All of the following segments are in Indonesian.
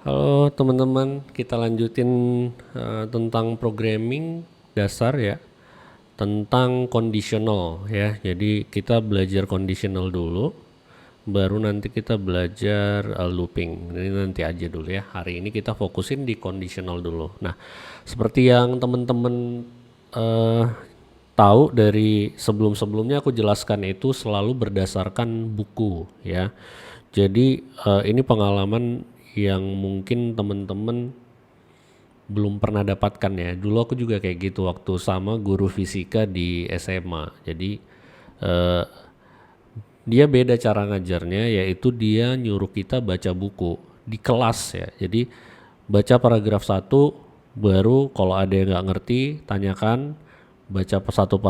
Halo teman-teman, kita lanjutin tentang programming dasar ya, tentang conditional ya. Jadi kita belajar conditional dulu, baru nanti kita belajar looping. Ini nanti aja dulu ya. Hari ini kita fokusin di conditional dulu. Nah, seperti yang teman-teman eh, tahu dari sebelum-sebelumnya aku jelaskan itu selalu berdasarkan buku ya. Jadi ini pengalaman yang mungkin teman-teman belum pernah dapatkan ya. Dulu aku juga kayak gitu waktu sama guru fisika di SMA. Jadi eh, dia beda cara ngajarnya, yaitu dia nyuruh kita baca buku di kelas ya. Jadi baca paragraf satu, baru kalau ada yang nggak ngerti tanyakan, baca satu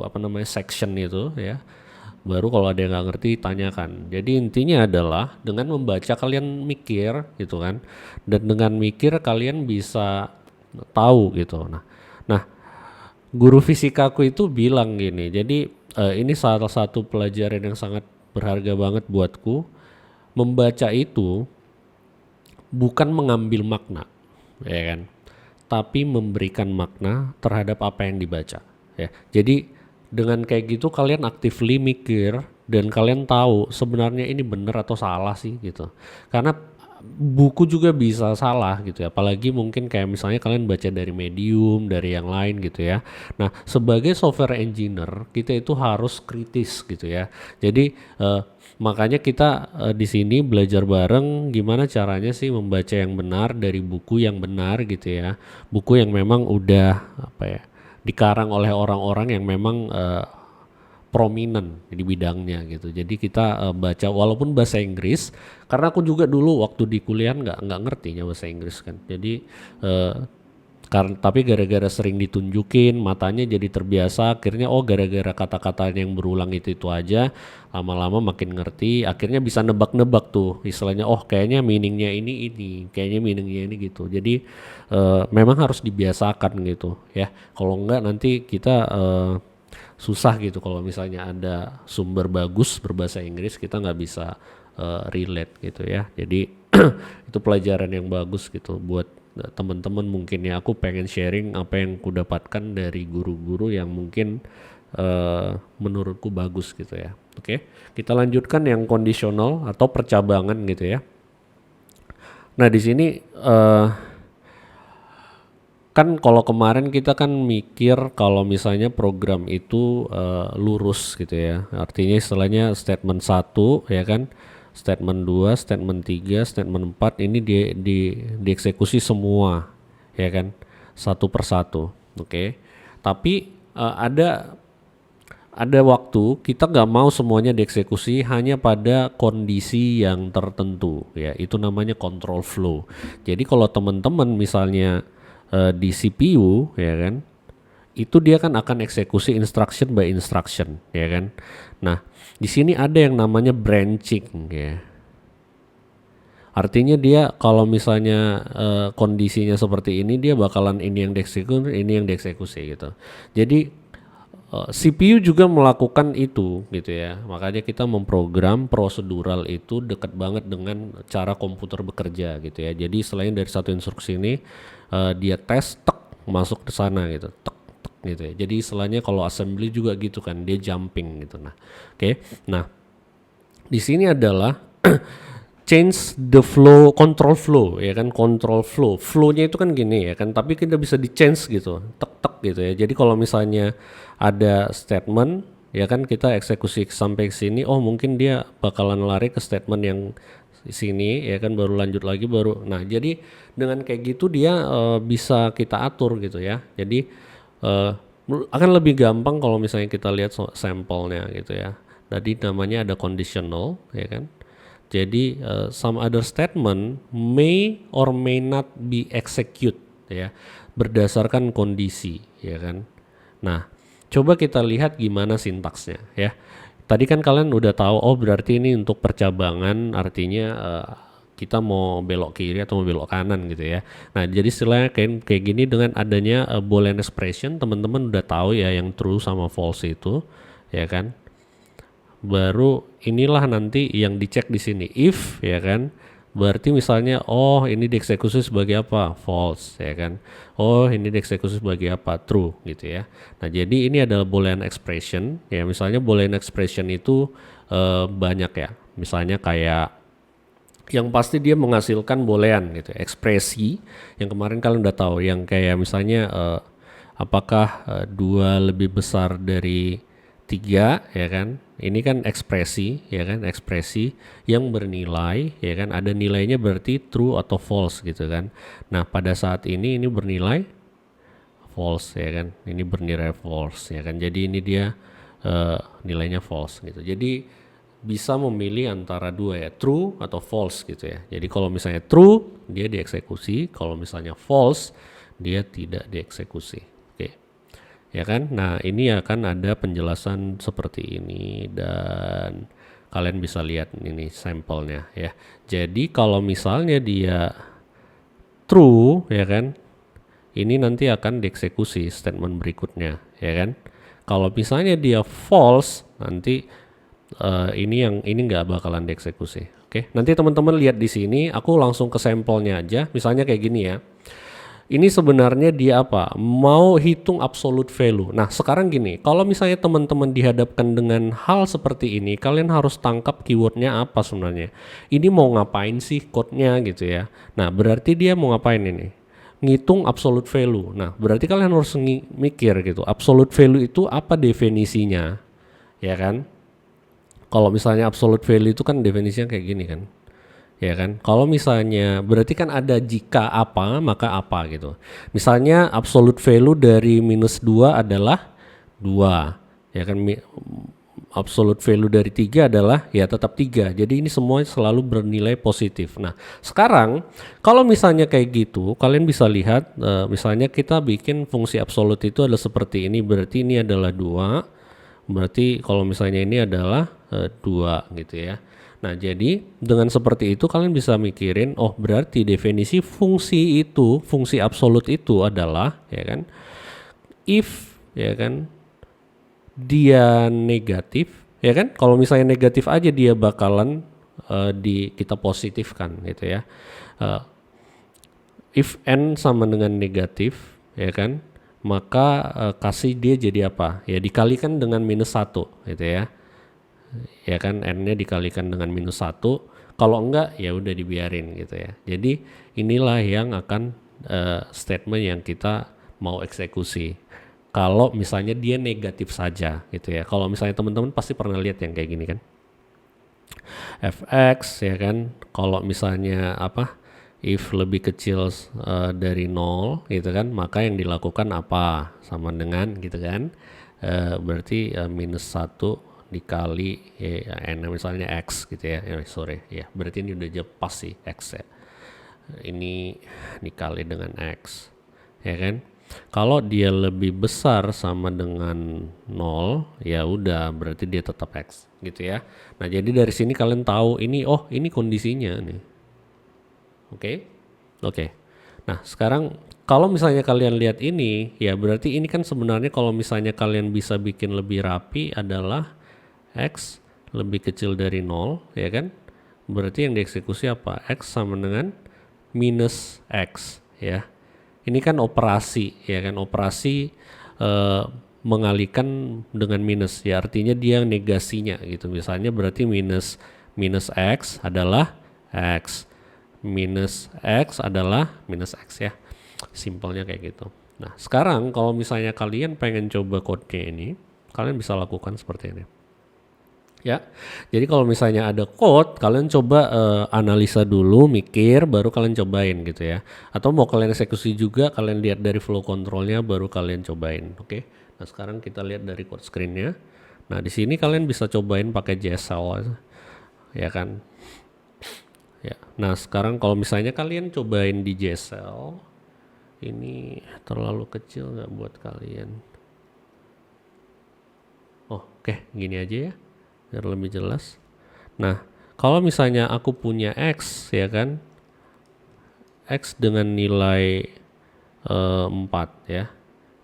apa namanya section itu ya, baru kalau ada yang nggak ngerti tanyakan. Jadi intinya adalah dengan membaca kalian mikir gitu kan, dan dengan mikir kalian bisa tahu gitu. Nah, guru fisikaku itu bilang gini, jadi ini salah satu pelajaran yang sangat berharga banget buatku. Membaca itu bukan mengambil makna, ya kan, tapi memberikan makna terhadap apa yang dibaca. Ya, jadi dengan kayak gitu kalian actively mikir dan kalian tahu sebenarnya ini benar atau salah sih gitu. Karena buku juga bisa salah gitu ya, apalagi mungkin kayak misalnya kalian baca dari Medium, dari yang lain gitu ya. Nah, sebagai software engineer kita itu harus kritis gitu ya. Jadi makanya kita di sini belajar bareng gimana caranya sih membaca yang benar dari buku yang benar gitu ya. Buku yang memang udah apa ya, dikarang oleh orang-orang yang memang prominent di bidangnya gitu. Jadi kita baca walaupun bahasa Inggris, karena aku juga dulu waktu di kuliah nggak ngertinya bahasa Inggris kan. Jadi karena tapi gara-gara sering ditunjukin, matanya jadi terbiasa, akhirnya gara-gara kata-kata yang berulang itu aja, lama-lama makin ngerti, akhirnya bisa nebak-nebak tuh istilahnya, oh kayaknya meaningnya ini, kayaknya meaningnya ini gitu. Jadi memang harus dibiasakan gitu ya. Kalau enggak nanti kita susah gitu kalau misalnya ada sumber bagus berbahasa Inggris kita nggak bisa relate gitu ya. Jadi itu pelajaran yang bagus gitu buat teman-teman. Mungkin ya aku pengen sharing apa yang ku dapatkan dari guru-guru yang mungkin menurutku bagus gitu ya. Oke, kita lanjutkan yang kondisional atau percabangan gitu ya. Nah di sini kan kalau kemarin kita kan mikir kalau misalnya program itu lurus gitu ya. Artinya istilahnya statement satu ya kan, statement 2, statement 3, statement 4 ini dieksekusi semua ya kan, satu persatu. Oke. Tapi ada waktu kita nggak mau semuanya dieksekusi hanya pada kondisi yang tertentu ya, itu namanya control flow. Jadi kalau teman-teman misalnya di CPU ya kan, itu dia kan akan eksekusi instruction by instruction ya kan. Nah di sini ada yang namanya branching ya. Artinya dia kalau misalnya kondisinya seperti ini, dia bakalan ini yang dieksekusi, ini yang dieksekusi gitu. Jadi CPU juga melakukan itu gitu ya. Makanya kita memprogram prosedural itu dekat banget dengan cara komputer bekerja gitu ya. Jadi selain dari satu instruksi ini dia tes tek masuk ke sana gitu. Tek tek gitu ya. Jadi istilahnya kalau assembly juga gitu kan, dia jumping gitu. Nah, oke. Nah, di sini adalah change the flow, control flow ya kan, control flow. Flow-nya itu kan gini ya kan, tapi kita bisa di change gitu, tek-tek gitu ya. Jadi kalau misalnya ada statement ya kan, kita eksekusi sampai sini, oh mungkin dia bakalan lari ke statement yang sini ya kan, baru lanjut lagi baru. Nah, jadi dengan kayak gitu dia bisa kita atur gitu ya. Jadi akan lebih gampang kalau misalnya kita lihat sampelnya gitu ya. Tadi namanya ada conditional ya kan. Jadi some other statement may or may not be execute ya, berdasarkan kondisi ya kan. Nah, coba kita lihat gimana sintaksnya ya. Tadi kan kalian udah tahu, oh berarti ini untuk percabangan, artinya kita mau belok kiri atau mau belok kanan gitu ya. Nah, jadi istilahnya kayak gini, dengan adanya boolean expression, teman-teman udah tahu ya yang true sama false itu ya kan. Baru inilah nanti yang dicek di sini, if ya kan, berarti misalnya oh ini dieksekusi sebagai apa, false ya kan, oh ini dieksekusi sebagai apa, true gitu ya. Nah jadi ini adalah boolean expression ya, misalnya boolean expression itu banyak ya, misalnya kayak yang pasti dia menghasilkan boolean gitu, ekspresi yang kemarin kalian udah tahu, yang kayak misalnya apakah 2 lebih besar dari 3 ya kan, ini kan ekspresi ya kan, ekspresi yang bernilai ya kan, ada nilainya berarti true atau false gitu kan. Nah pada saat ini bernilai false ya kan, ini bernilai false ya kan, jadi ini dia nilainya false gitu. Jadi bisa memilih antara dua ya, true atau false gitu ya. Jadi kalau misalnya true dia dieksekusi, kalau misalnya false dia tidak dieksekusi. Oke. Ya kan? Nah, ini akan ada penjelasan seperti ini dan kalian bisa lihat ini sampelnya ya. Jadi kalau misalnya dia true ya kan, ini nanti akan dieksekusi statement berikutnya ya kan. Kalau misalnya dia false, nanti ini nggak bakalan dieksekusi. Oke, nanti teman-teman lihat di sini. Aku langsung ke sampelnya aja. Misalnya kayak gini ya. Ini sebenarnya dia apa? Mau hitung absolute value. Nah, sekarang gini. Kalau misalnya teman-teman dihadapkan dengan hal seperti ini, kalian harus tangkap keywordnya apa sebenarnya. Ini mau ngapain sih code-nya gitu ya. Nah, berarti dia mau ngapain ini? Ngitung absolute value. Nah, berarti kalian harus mikir gitu. Absolute value itu apa definisinya? Ya kan? Kalau misalnya absolute value itu kan definisinya kayak gini kan, ya kan. Kalau misalnya berarti kan ada jika apa maka apa gitu. Misalnya absolute value dari -2 adalah 2, ya kan. Absolute value dari 3 adalah ya tetap 3. Jadi ini semua selalu bernilai positif. Nah sekarang kalau misalnya kayak gitu, kalian bisa lihat misalnya kita bikin fungsi absolute itu adalah seperti ini, berarti ini adalah 2. Berarti kalau misalnya ini adalah 2 gitu ya. Nah jadi dengan seperti itu kalian bisa mikirin, oh berarti definisi fungsi itu, fungsi absolut itu adalah ya kan, if ya kan dia negatif ya kan, kalau misalnya negatif aja dia bakalan kita positifkan gitu ya. If n sama dengan negatif ya kan, maka kasih dia jadi apa ya, dikalikan dengan -1 gitu ya, ya kan, n-nya dikalikan dengan -1. Kalau enggak ya udah dibiarin gitu ya. Jadi inilah yang akan statement yang kita mau eksekusi kalau misalnya dia negatif saja gitu ya. Kalau misalnya teman-teman pasti pernah lihat yang kayak gini kan, fx ya kan, kalau misalnya apa, if lebih kecil dari 0 gitu kan, maka yang dilakukan apa, sama dengan gitu kan, berarti -1 dikali n misalnya x gitu ya, sorry ya, berarti ini udah pas sih x ya, ini dikali dengan x ya kan. Kalau dia lebih besar sama dengan 0 ya udah berarti dia tetap x gitu ya. Nah jadi dari sini kalian tahu ini, oh ini kondisinya nih. Oke. Nah sekarang kalau misalnya kalian lihat ini ya, berarti ini kan sebenarnya kalau misalnya kalian bisa bikin lebih rapi adalah x lebih kecil dari 0 ya kan, berarti yang dieksekusi apa, x sama dengan minus x ya. Ini kan operasi ya kan, operasi mengalihkan dengan minus ya, artinya dia negasinya gitu. Misalnya berarti minus x adalah x, minus x adalah minus x ya, simpelnya kayak gitu. Nah sekarang kalau misalnya kalian pengen coba code-nya ini, kalian bisa lakukan seperti ini ya. Jadi kalau misalnya ada code, kalian coba analisa dulu, mikir, baru kalian cobain gitu ya. Atau mau kalian eksekusi juga, kalian lihat dari flow controlnya, baru kalian cobain. Oke. Nah sekarang kita lihat dari code screen-nya. Nah di sini kalian bisa cobain pakai JSL ya kan. Ya. Nah sekarang kalau misalnya kalian cobain di JSL, ini terlalu kecil nggak buat kalian? Oh, oke, gini aja ya, biar lebih jelas. Nah, kalau misalnya aku punya X ya kan, X dengan nilai 4 ya.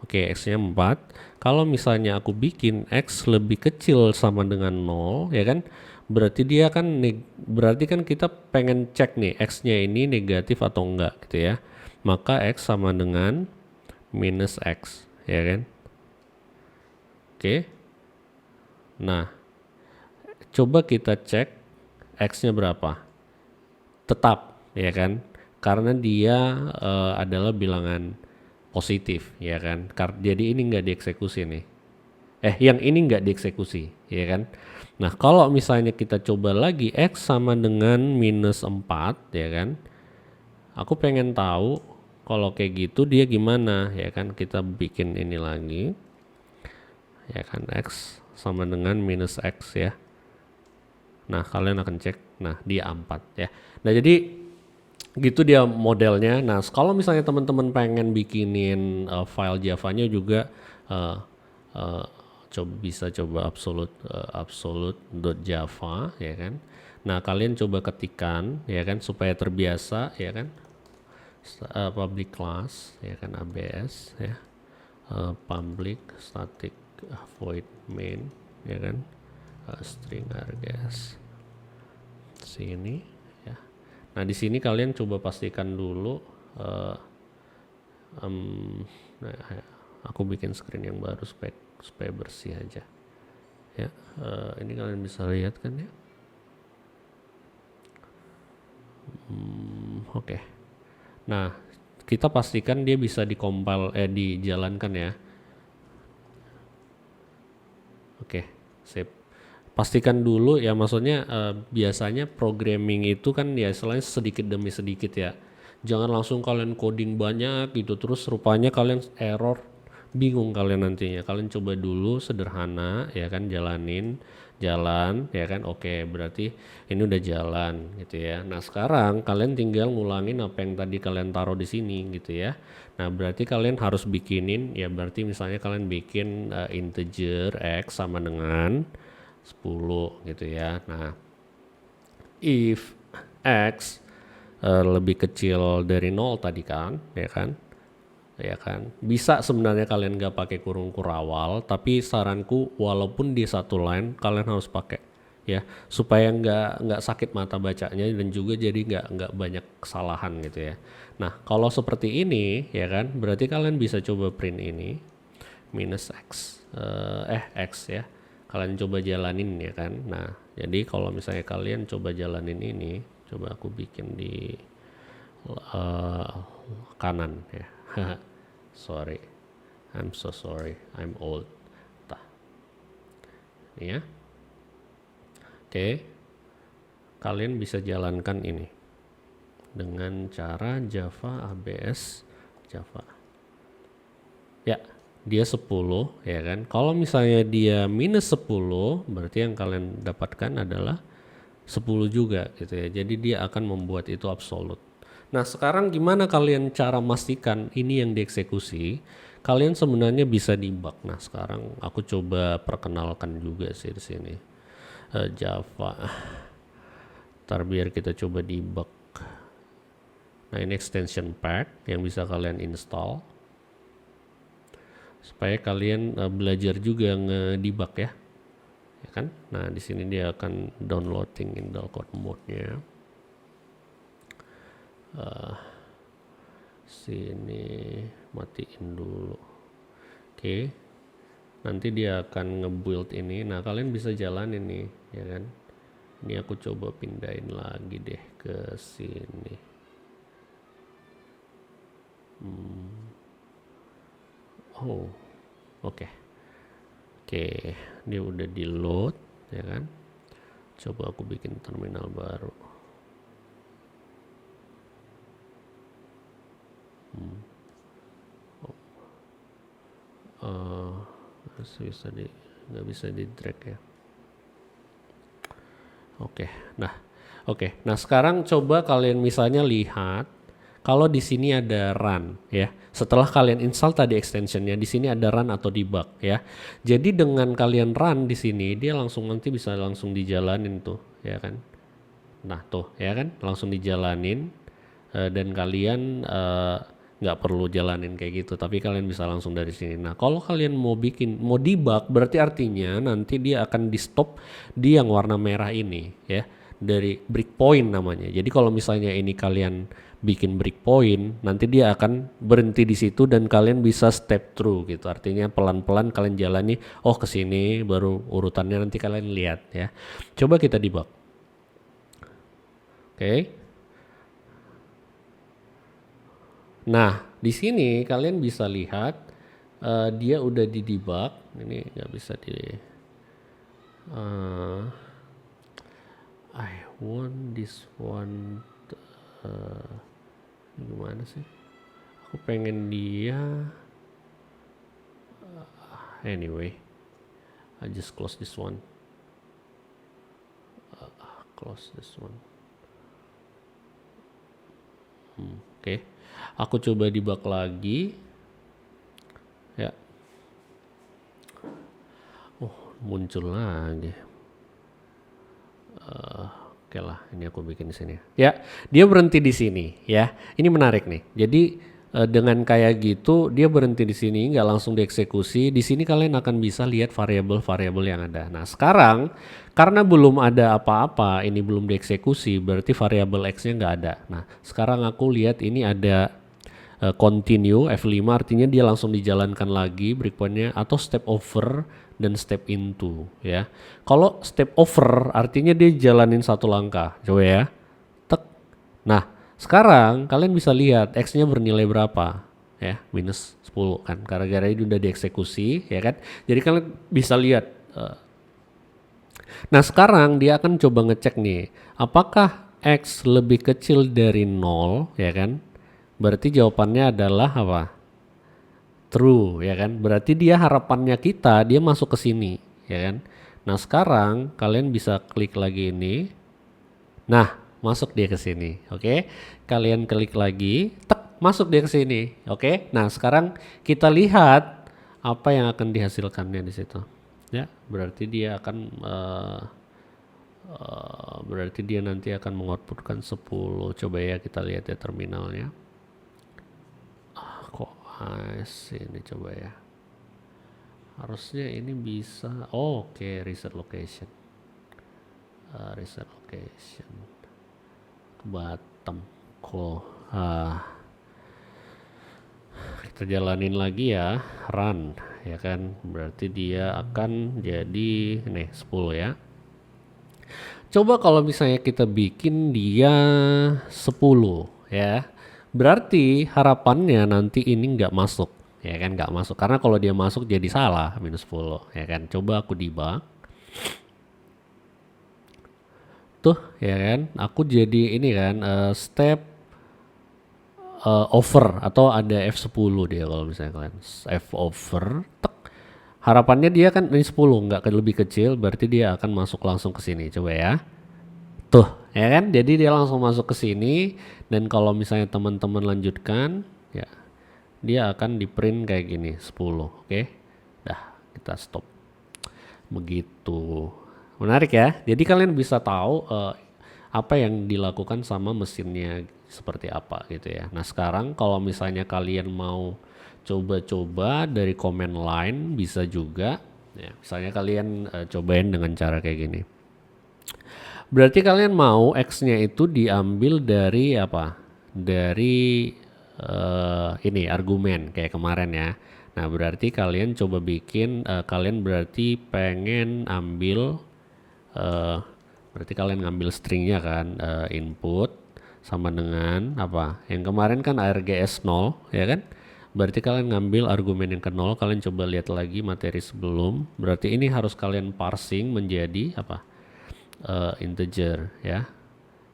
Oke, X-nya 4. Kalau misalnya aku bikin X lebih kecil sama dengan 0 ya kan, berarti dia kan berarti kan kita pengen cek nih x-nya ini negatif atau enggak gitu ya. Maka x sama dengan minus x, ya kan? Oke. Nah, coba kita cek x-nya berapa. Tetap, ya kan? Karena dia adalah bilangan positif, ya kan? Jadi ini nggak dieksekusi nih. Yang ini nggak dieksekusi, ya kan? Nah, kalau misalnya kita coba lagi x sama dengan minus 4, ya kan? Aku pengen tahu kalau kayak gitu dia gimana, ya kan? Kita bikin ini lagi, ya kan? X sama dengan minus x ya. Nah, kalian akan cek, nah dia 4 ya. Nah, jadi gitu dia modelnya. Nah, kalau misalnya teman-teman pengen bikinin file Java-nya juga uh, uh, bisa coba absolute.java, ya kan. Nah, kalian coba ketikkan, ya kan, supaya terbiasa, ya kan. Public class, ya kan, ABS, ya. Public static void main, ya kan. String args sini, ya. Nah, di sini kalian coba pastikan dulu nah, aku bikin screen yang baru supaya bersih aja ya. Ini kalian bisa lihat kan ya. Oke. Nah, kita pastikan dia bisa dijalankan ya. Oke, sip. Pastikan dulu ya, maksudnya biasanya programming itu kan ya selain sedikit demi sedikit ya. Jangan langsung kalian coding banyak gitu terus rupanya kalian error, bingung kalian nantinya. Kalian coba dulu sederhana ya kan, jalan ya kan. Oke, berarti ini udah jalan gitu ya. Nah, sekarang kalian tinggal ngulangin apa yang tadi kalian taruh di sini gitu ya. Nah, berarti kalian harus bikinin ya, berarti misalnya kalian bikin integer x sama dengan 10 gitu ya. Nah, if x lebih kecil dari 0 tadi kan, ya kan? Ya kan? Bisa sebenarnya kalian gak pakai kurung kurawal, tapi saranku walaupun di satu line kalian harus pakai ya, supaya nggak sakit mata bacanya dan juga jadi nggak banyak kesalahan gitu ya. Nah, kalau seperti ini ya kan, berarti kalian bisa coba print ini minus x x ya, kalian coba jalanin ya kan. Nah, jadi kalau misalnya kalian coba jalanin ini, coba aku bikin di kanan ya. Sorry, I'm so sorry, I'm old. Tah, ini ya. Oke, kalian bisa jalankan ini dengan cara Java ABS Java. Ya, dia 10 ya kan. Kalau misalnya dia minus 10, berarti yang kalian dapatkan adalah 10 juga gitu ya. Jadi dia akan membuat itu absolute. Nah, sekarang gimana kalian cara memastikan ini yang dieksekusi? Kalian sebenarnya bisa debug. Nah, sekarang aku coba perkenalkan juga sih di sini. Java. Ntar biar kita coba debug. Nah, ini extension pack yang bisa kalian install supaya kalian belajar juga ngedebug ya. Ya kan? Nah, di sini dia akan downloading Intel Core mode-nya. Sini matiin dulu. Oke. Nanti dia akan nge-build ini. Nah, kalian bisa jalanin nih, ya kan? Ini aku coba pindahin lagi deh ke sini. Oh, oke. Oke, dia udah di load, ya kan? Coba aku bikin terminal baru. Nggak bisa di drag ya. Oke. Nah, sekarang coba kalian misalnya lihat kalau di sini ada run ya. Setelah kalian install tadi extensionnya, di sini ada run atau debug ya. Jadi dengan kalian run di sini, dia langsung nanti bisa langsung dijalanin tuh, ya kan? Nah tuh, ya kan, langsung dijalanin dan kalian nggak perlu jalanin kayak gitu, tapi kalian bisa langsung dari sini. Nah kalau kalian mau debug, berarti artinya nanti dia akan di stop di yang warna merah ini ya, dari breakpoint namanya. Jadi kalau misalnya ini kalian bikin breakpoint, nanti dia akan berhenti di situ dan kalian bisa step through gitu. Artinya pelan-pelan kalian jalani, oh ke sini baru urutannya nanti kalian lihat ya. Coba kita debug. Oke. Nah, di sini kalian bisa lihat dia udah di debug. Ini nggak bisa di. I want this one. Gimana sih? Aku pengen dia. Anyway, I just close this one. Close this one. Oke. Aku coba debug lagi. Ya. Oh, muncul lagi. Oke lah, ini aku bikin di sini. Ya, dia berhenti di sini ya. Ini menarik nih. Jadi dengan kayak gitu dia berhenti di sini, nggak langsung dieksekusi. Di sini kalian akan bisa lihat variabel-variabel yang ada. Nah, sekarang karena belum ada apa-apa, ini belum dieksekusi, berarti variabel X-nya nggak ada. Nah, sekarang aku lihat ini ada continue F5, artinya dia langsung dijalankan lagi breakpointnya, atau step over dan step into ya. Kalau step over artinya dia jalanin satu langkah. Coba ya. Tek. Nah, sekarang kalian bisa lihat X-nya bernilai berapa ya, minus 10 kan, gara-gara ini udah dieksekusi ya kan. Jadi kalian bisa lihat. Nah sekarang dia akan coba ngecek nih, apakah X lebih kecil dari 0 ya kan. Berarti jawabannya adalah apa? True ya kan. Berarti dia harapannya kita dia masuk ke sini ya kan. Nah sekarang kalian bisa klik lagi ini. Nah masuk dia ke sini. Oke. Kalian klik lagi, tek, masuk dia ke sini. Oke. Nah sekarang kita lihat apa yang akan dihasilkannya di situ. Ya, berarti dia akan berarti dia nanti akan mengoutputkan 10. Coba ya kita lihat ya terminalnya. Ini coba ya. Harusnya ini bisa. Oh, oke, reset location. Reset location. Bottom. Kita jalanin lagi ya. Run ya kan. Berarti dia akan jadi nih 10 ya. Coba kalau misalnya kita bikin dia 10 ya. Berarti harapannya nanti ini nggak masuk ya kan, nggak masuk karena kalau dia masuk jadi salah minus 10 ya kan. Coba aku debug tuh ya kan, aku jadi ini kan step over atau ada F10 dia kalau misalnya kalian F over tek. Harapannya dia kan ini 10 nggak lebih kecil, berarti dia akan masuk langsung ke sini. Coba ya. Tuh, ya kan? Jadi dia langsung masuk ke sini dan kalau misalnya teman-teman lanjutkan, ya dia akan di print kayak gini 10. Oke. Dah, kita stop. Begitu. Menarik ya. Jadi kalian bisa tahu apa yang dilakukan sama mesinnya seperti apa gitu ya. Nah, sekarang kalau misalnya kalian mau coba-coba dari command line bisa juga ya. Misalnya kalian cobain dengan cara kayak gini. Berarti kalian mau X-nya itu diambil dari apa? Dari ini argumen kayak kemarin ya. Nah berarti kalian coba bikin, kalian berarti pengen ambil, berarti kalian ngambil stringnya kan, input sama dengan apa? Yang kemarin kan args 0 ya kan? Berarti kalian ngambil argumen yang ke 0, kalian coba lihat lagi materi sebelum. Berarti ini harus kalian parsing menjadi apa? Integer ya.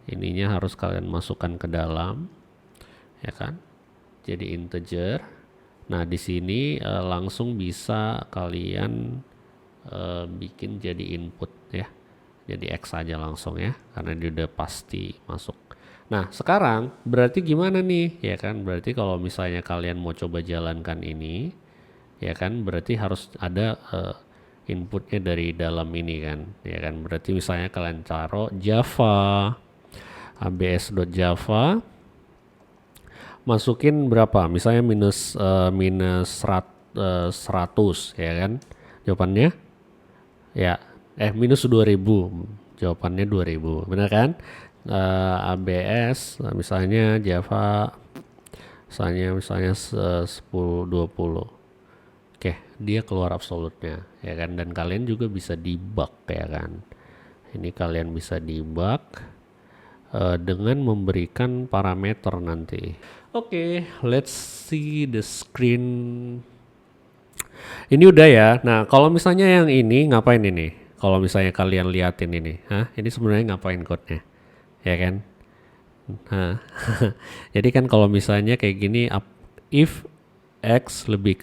Ininya harus kalian masukkan ke dalam ya kan, jadi integer. Nah di sini langsung bisa kalian bikin jadi input ya, jadi X aja langsung ya karena dia udah pasti masuk. Nah sekarang berarti gimana nih ya kan, berarti kalau misalnya kalian mau coba jalankan ini ya kan, berarti harus ada inputnya dari dalam ini kan ya kan. Berarti misalnya kalian taruh java abs.java masukin berapa? Misalnya minus 100 ya kan? Jawabannya ya minus 2000. Jawabannya 2000. Benar kan? ABS misalnya Java misalnya 10 20. Oke, dia keluar absolutnya ya kan, dan kalian juga bisa debug ya kan. Ini kalian bisa debug dengan memberikan parameter nanti. Oke, let's see the screen. Ini udah ya. Nah, kalau misalnya yang ini ngapain ini? Kalau misalnya kalian liatin ini, ini sebenarnya ngapain code-nya? Ya kan? Nah, jadi kan kalau misalnya kayak gini, if x lebih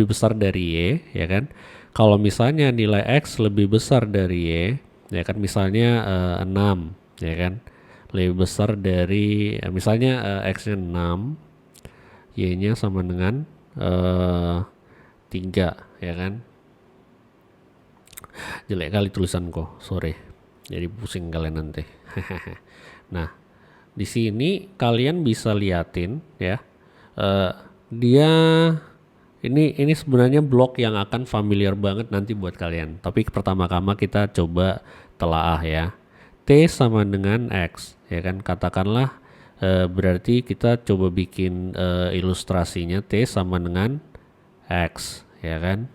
besar dari y, ya kan? Kalau misalnya nilai x lebih besar dari y, ya kan? Misalnya 6, ya kan? Lebih besar dari misalnya x-nya 6, y-nya sama dengan 3, ya kan? Jelek kali tulisanku, sorry. Jadi pusing kalian nanti. Nah, di sini kalian bisa liatin ya. Dia ini sebenarnya blok yang akan familiar banget nanti buat kalian. Tapi pertama-tama kita coba telaah ya. T sama dengan X, ya kan? Katakanlah berarti kita coba bikin ilustrasinya T sama dengan X, ya kan?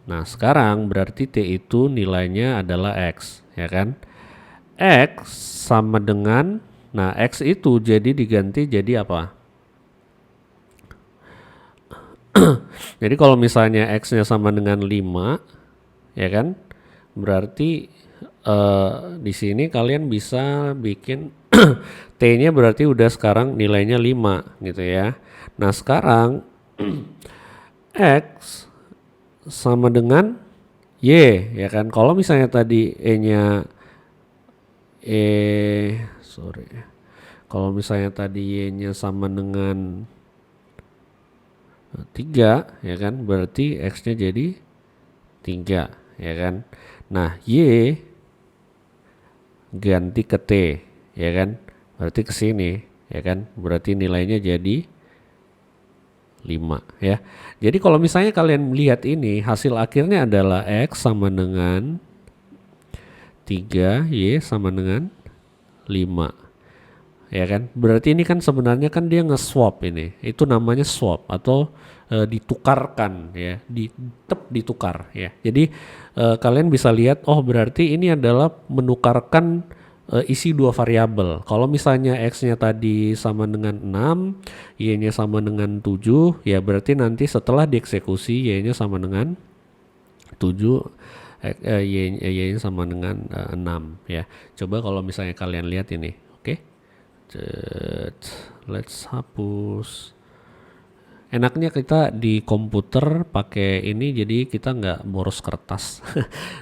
Nah, sekarang berarti T itu nilainya adalah X, ya kan? X sama dengan, nah X itu jadi diganti jadi apa? Jadi kalau misalnya X-nya sama dengan 5, ya kan? Berarti di sini kalian bisa bikin T-nya berarti udah sekarang nilainya 5 gitu ya. Nah, sekarang X sama dengan Y, ya kan? Kalau misalnya tadi kalau misalnya tadi Y-nya sama dengan 3, ya kan? Berarti X-nya jadi 3, ya kan? Nah, Y ganti ke T, ya kan? Berarti ke sini, ya kan? Berarti nilainya jadi 5, ya. Jadi kalau misalnya kalian melihat ini, hasil akhirnya adalah X sama dengan 3, Y sama dengan 5. Ya kan? Berarti ini kan sebenarnya kan dia nge-swap ini. Itu namanya swap atau ditukarkan ya, ditukar ya. Jadi kalian bisa lihat, oh berarti ini adalah menukarkan isi dua variabel. Kalau misalnya x-nya tadi sama dengan 6, y-nya sama dengan 7, ya berarti nanti setelah dieksekusi y-nya sama dengan 7, y-nya sama dengan 6 ya. Coba kalau misalnya kalian lihat ini, oke? Let's hapus. Enaknya kita di komputer pakai ini, jadi kita nggak boros kertas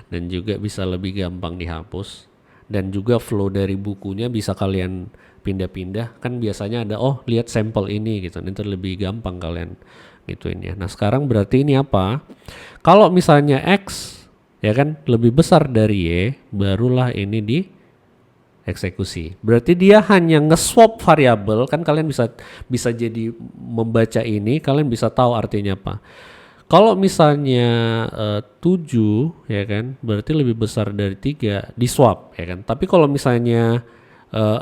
dan juga bisa lebih gampang dihapus, dan juga flow dari bukunya bisa kalian pindah-pindah. Kan biasanya ada lihat sampel ini gitu, nanti lebih gampang kalian gituin ya. Nah sekarang berarti ini apa? Kalau misalnya X ya kan lebih besar dari Y, barulah ini di eksekusi. Berarti dia hanya nge-swap variabel, kan kalian bisa jadi membaca ini, kalian bisa tahu artinya apa. Kalau misalnya 7 ya kan, berarti lebih besar dari 3 di swap ya kan. Tapi kalau misalnya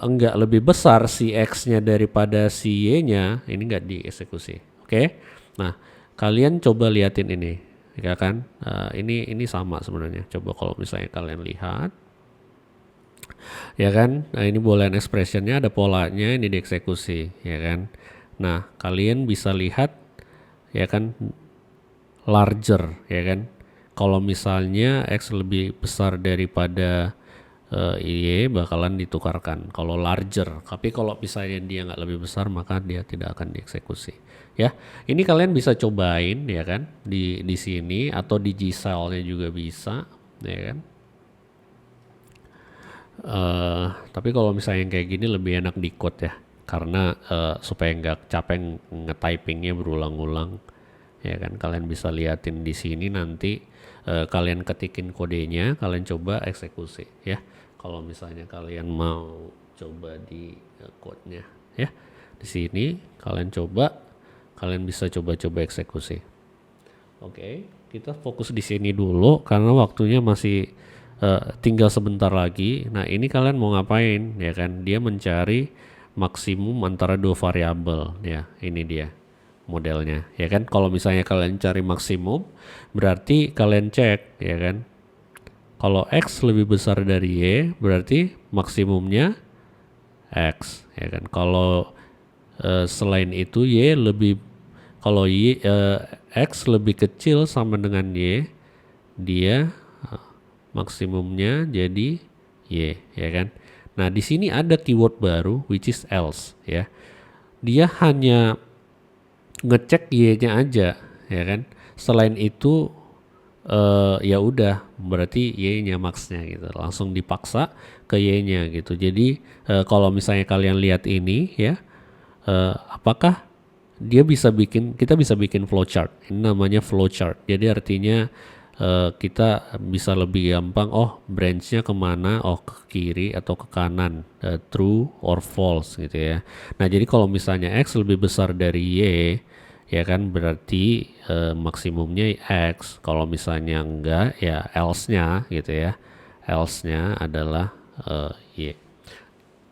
enggak lebih besar si X-nya daripada si Y-nya, ini enggak dieksekusi. Oke. Nah, kalian coba liatin ini ya kan. Ini sama sebenarnya. Coba kalau misalnya kalian lihat ya kan, nah ini boolean expressionnya ada polanya, ini dieksekusi ya kan. Nah kalian bisa lihat ya kan, larger ya kan, kalau misalnya x lebih besar daripada y bakalan ditukarkan kalau larger. Tapi kalau misalnya dia nggak lebih besar, maka dia tidak akan dieksekusi ya. Ini kalian bisa cobain ya kan di sini, atau di G-cell-nya juga bisa ya kan. Tapi kalau misalnya yang kayak gini lebih enak di code ya, karena supaya nggak capek nge-typingnya berulang-ulang ya kan. Kalian bisa liatin di sini nanti, kalian ketikin kodenya, kalian coba eksekusi ya. Kalau misalnya kalian mau coba di code-nya ya. Di sini kalian bisa coba-coba eksekusi. Oke, kita fokus di sini dulu karena waktunya masih tinggal sebentar lagi. Nah, ini kalian mau ngapain ya kan? Dia mencari maksimum antara dua variabel ya. Ini dia modelnya ya kan. Kalau misalnya kalian cari maksimum berarti kalian cek ya kan. Kalau X lebih besar dari Y berarti maksimumnya X ya kan. Kalau selain itu kalau X lebih kecil sama dengan Y, dia maksimumnya jadi Y ya kan. Nah, di sini ada keyword baru which is else ya. Dia hanya ngecek Y-nya aja ya kan. Selain itu ya udah berarti Y-nya max-nya gitu. Langsung dipaksa ke Y-nya gitu. Jadi kalau misalnya kalian lihat ini ya, apakah kita bisa bikin flowchart. Ini namanya flowchart. Jadi artinya kita bisa lebih gampang, branch-nya kemana, ke kiri atau ke kanan, true or false gitu ya. Nah, jadi kalau misalnya X lebih besar dari Y, ya kan berarti maksimumnya X. Kalau misalnya enggak, ya else-nya gitu ya. Else-nya adalah Y.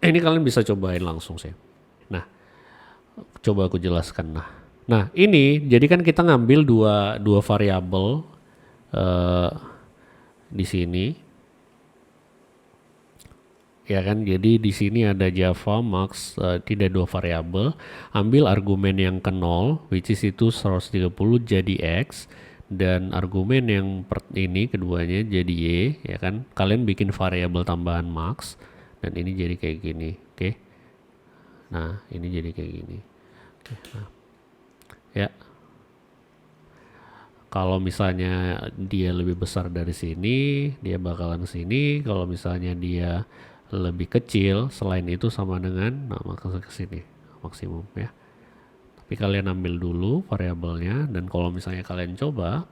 Ini kalian bisa cobain langsung sih. Nah, coba aku jelaskan. Nah ini jadi kan kita ngambil dua variabel di sini, ya kan. Jadi di sini ada Java max tidak dua variabel, ambil argumen yang ke 0 which is itu 130 jadi X, dan argumen yang ini keduanya jadi Y ya kan. Kalian bikin variabel tambahan max dan ini jadi kayak gini. Oke. Nah ini jadi kayak gini. Oke, nah. Ya, kalau misalnya dia lebih besar dari sini, dia bakalan ke sini. Kalau misalnya dia lebih kecil, selain itu sama dengan, maka ke sini maksimum ya. Tapi kalian ambil dulu variabelnya, dan kalau misalnya kalian coba,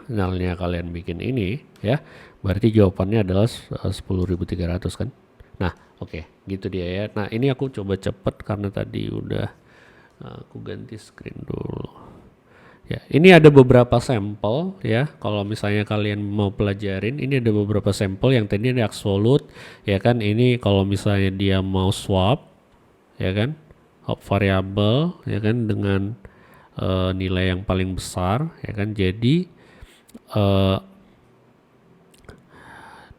misalnya kalian bikin ini ya, berarti jawabannya adalah 10.300 kan. Nah, oke, gitu dia ya. Nah, ini aku coba cepet karena tadi udah aku ganti screen dulu. Ya, ini ada beberapa sampel ya. Kalau misalnya kalian mau pelajarin, ini ada beberapa sampel yang tadi ada absolute, ya kan. Ini kalau misalnya dia mau swap, ya kan, variabel, ya kan, dengan nilai yang paling besar, ya kan. Jadi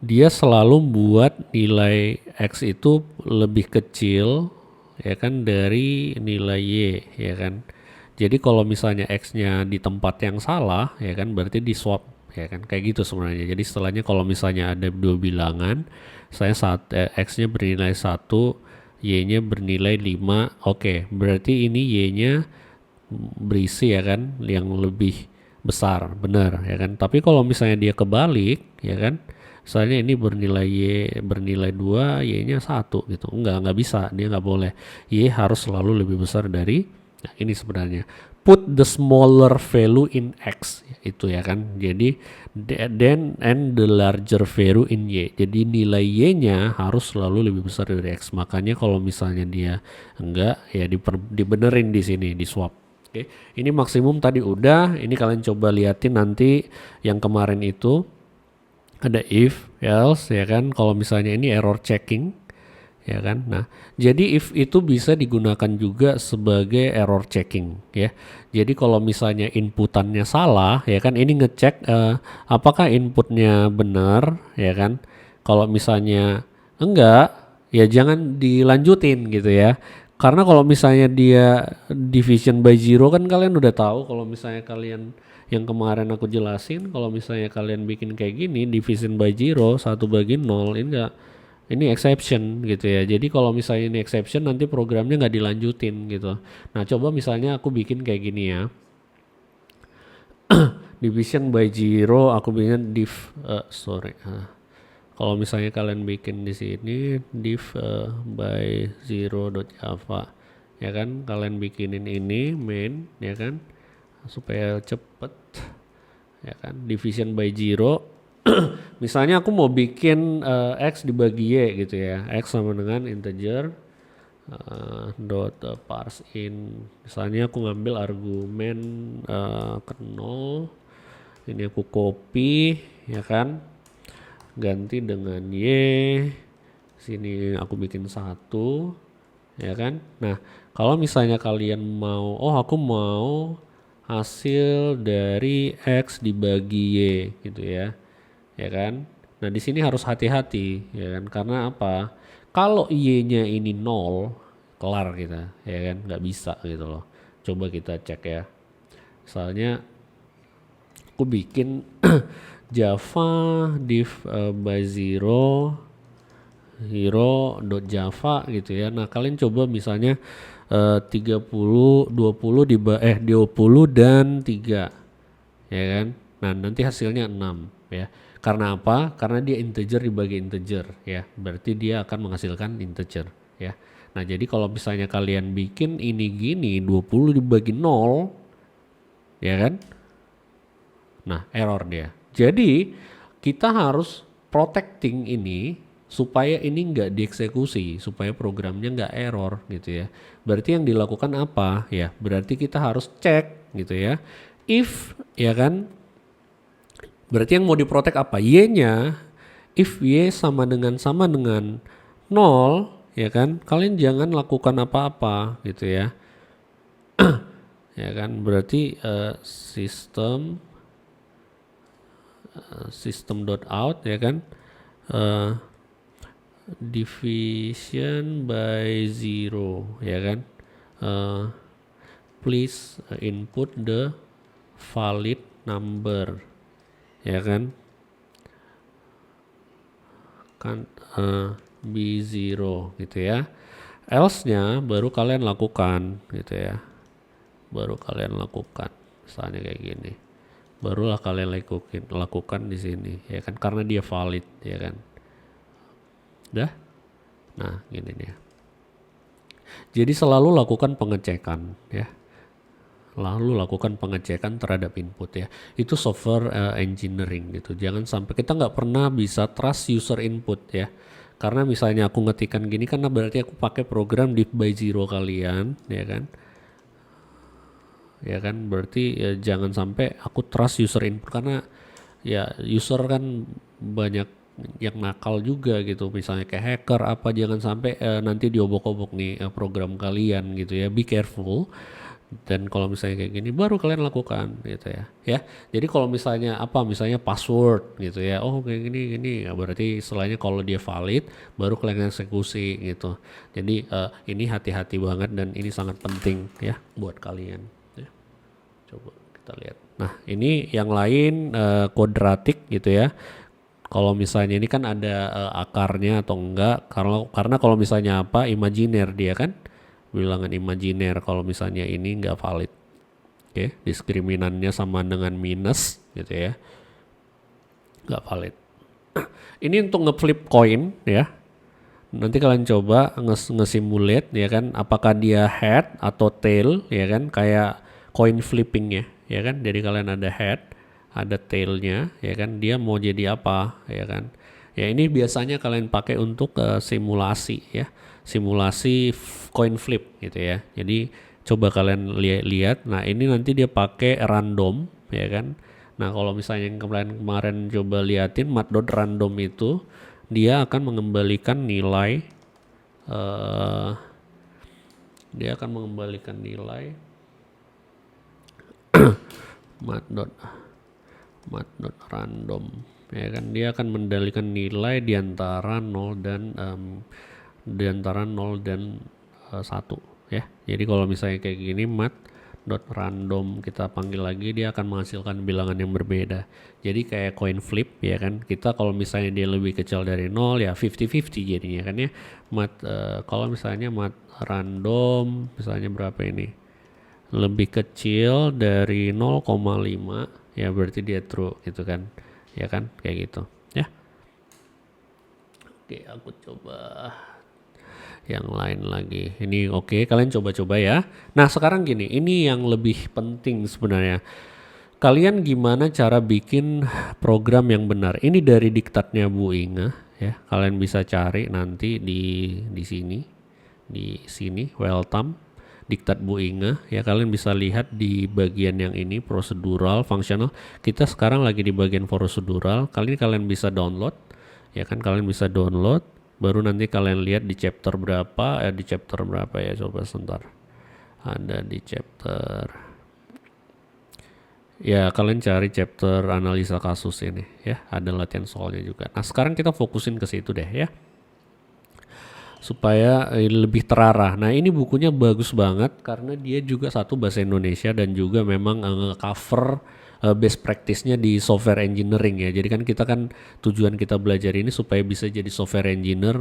dia selalu buat nilai X itu lebih kecil, ya kan, dari nilai Y, ya kan. Jadi kalau misalnya X-nya di tempat yang salah, ya kan, berarti di swap, ya kan, kayak gitu sebenarnya. Jadi setelahnya kalau misalnya ada dua bilangan, saya X-nya bernilai 1, Y-nya bernilai 5, oke, berarti ini Y-nya berisi, ya kan, yang lebih besar, benar, ya kan. Tapi kalau misalnya dia kebalik, ya kan, misalnya ini bernilai Y bernilai 2, Y-nya 1 gitu, nggak bisa, dia nggak boleh. Y harus selalu lebih besar dari. Nah, ini sebenarnya put the smaller value in X itu ya kan. Jadi then and the larger value in Y. Jadi nilai Y-nya harus selalu lebih besar dari X. Makanya kalau misalnya dia enggak, ya dibenerin di sini, di swap. Oke. Ini maksimum tadi udah. Ini kalian coba liatin nanti yang kemarin itu ada if else ya kan. Kalau misalnya ini error checking, ya kan. Nah, jadi if itu bisa digunakan juga sebagai error checking ya. Jadi kalau misalnya inputannya salah, ya kan, ini ngecek apakah inputnya benar, ya kan. Kalau misalnya enggak, ya jangan dilanjutin gitu ya. Karena kalau misalnya dia division by zero, kan kalian udah tahu kalau misalnya kalian yang kemarin aku jelasin, kalau misalnya kalian bikin kayak gini division by zero 1/0, ini enggak, ini exception gitu ya. Jadi kalau misalnya ini exception, nanti programnya nggak dilanjutin gitu. Nah, coba misalnya aku bikin kayak gini ya. Division by zero, aku bikin div kalau misalnya kalian bikin di sini div by zero.java, ya kan, kalian bikinin ini main, ya kan, supaya cepet, ya kan, division by zero. Misalnya aku mau bikin X dibagi Y gitu ya, X sama dengan integer dot parse in, misalnya aku ngambil argumen ke 0, ini aku copy ya kan, ganti dengan y, sini aku bikin 1 ya kan. Nah kalau misalnya kalian mau, oh aku mau hasil dari x dibagi y gitu ya kan. Nah di sini harus hati-hati ya kan, karena apa, kalau y-nya ini 0 kelar kita ya kan, nggak bisa gitu loh. Coba kita cek ya, misalnya aku bikin java div by hero.java gitu ya. Nah kalian coba misalnya 30 20 20 dan 3 ya kan. Nah nanti hasilnya 6 ya. Karena apa? Karena dia integer dibagi integer ya. Berarti dia akan menghasilkan integer ya. Nah jadi kalau misalnya kalian bikin ini gini 20 dibagi 0 ya kan. Nah error dia. Jadi kita harus protecting ini supaya ini nggak dieksekusi, supaya programnya nggak error gitu ya. Berarti yang dilakukan apa ya? Berarti kita harus cek gitu ya. If ya kan, berarti yang mau diprotek apa? Y-nya. If Y sama dengan 0 ya kan, kalian jangan lakukan apa-apa gitu ya. Ya kan, berarti system.out ya kan, division by 0 ya kan, please input the valid number ya kan, B0 gitu ya. Else nya baru kalian lakukan gitu ya, baru kalian lakukan misalnya kayak gini, barulah kalian lakukan di sini ya kan, karena dia valid ya kan. Udah. Nah gini nih. Jadi selalu lakukan pengecekan ya. Lalu lakukan pengecekan terhadap input ya. Itu software engineering gitu. Jangan sampai, kita nggak pernah bisa trust user input ya. Karena misalnya aku ngetikan gini kan berarti aku pakai program div by 0 kalian ya kan. Ya kan, berarti ya jangan sampai aku trust user input, karena ya user kan banyak yang nakal juga gitu, misalnya kayak hacker apa, jangan sampai nanti diobok-obok nih program kalian gitu ya. Be careful. Dan kalau misalnya kayak gini baru kalian lakukan gitu ya. Jadi kalau misalnya misalnya password gitu ya, oh kayak gini ya, berarti setelahnya kalau dia valid baru kalian eksekusi gitu. Jadi ini hati-hati banget dan ini sangat penting ya buat kalian ya. Coba kita lihat. Nah ini yang lain kuadratik gitu ya. Kalau misalnya ini kan ada akarnya atau enggak, karena kalau misalnya imajiner dia kan, bilangan imajiner, kalau misalnya ini enggak valid. Oke, diskriminannya sama dengan minus gitu ya, enggak valid. Ini untuk ngeflip coin ya. Nanti kalian coba ngesimulate ya kan, apakah dia head atau tail ya kan, kayak coin flipping ya kan. Jadi kalian ada head, ada tailnya ya kan, dia mau jadi apa ya kan. Ya ini biasanya kalian pakai untuk simulasi ya, simulasi coin flip gitu ya. Jadi coba kalian lihat. Nah ini nanti dia pakai random ya kan. Nah kalau misalnya yang kemarin coba liatin mat.random itu, dia akan mengembalikan nilai mat.random ya kan, dia akan mendalikan nilai di antara 0 dan 1 ya. Jadi kalau misalnya kayak gini mat.random kita panggil lagi, dia akan menghasilkan bilangan yang berbeda. Jadi kayak coin flip ya kan, kita kalau misalnya dia lebih kecil dari 0 ya 50-50 jadinya kan ya. Kalau misalnya mat random misalnya berapa ini, lebih kecil dari 0,5 ya berarti dia true gitu kan ya kan, kayak gitu ya. Oke, aku coba yang lain lagi ini. Oke, kalian coba-coba ya. Nah sekarang gini, ini yang lebih penting sebenarnya, kalian gimana cara bikin program yang benar. Ini dari diktatnya Bu Inga ya, kalian bisa cari nanti di sini di sini welcome diktat Bu Inge ya, kalian bisa lihat di bagian yang ini prosedural functional. Kita sekarang lagi di bagian prosedural. Kalian bisa download ya kan, kalian bisa download baru nanti kalian lihat di chapter berapa ya, coba sebentar. Ada di chapter ya, kalian cari chapter analisa kasus ini ya, ada latihan soalnya juga. Nah sekarang kita fokusin ke situ deh ya, supaya lebih terarah. Nah ini bukunya bagus banget karena dia juga satu bahasa Indonesia dan juga memang cover best practice-nya di software engineering ya. Jadi kan kita kan tujuan kita belajar ini supaya bisa jadi software engineer,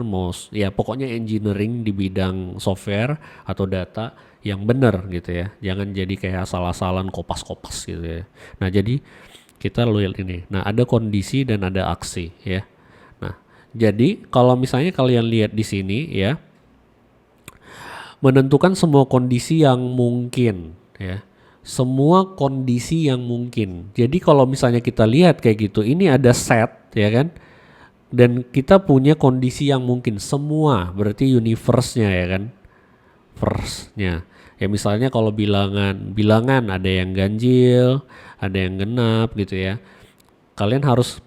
ya pokoknya engineering di bidang software atau data yang benar gitu ya. Jangan jadi kayak asal-asalan kopas-kopas gitu ya. Nah jadi kita lihat ini. Nah ada kondisi dan ada aksi ya. Jadi kalau misalnya kalian lihat di sini ya, menentukan semua kondisi yang mungkin ya, semua kondisi yang mungkin. Jadi kalau misalnya kita lihat kayak gitu, ini ada set ya kan, dan kita punya kondisi yang mungkin semua, berarti universe-nya ya kan, verse-nya. Ya misalnya kalau bilangan ada yang ganjil, ada yang genap gitu ya. Kalian harus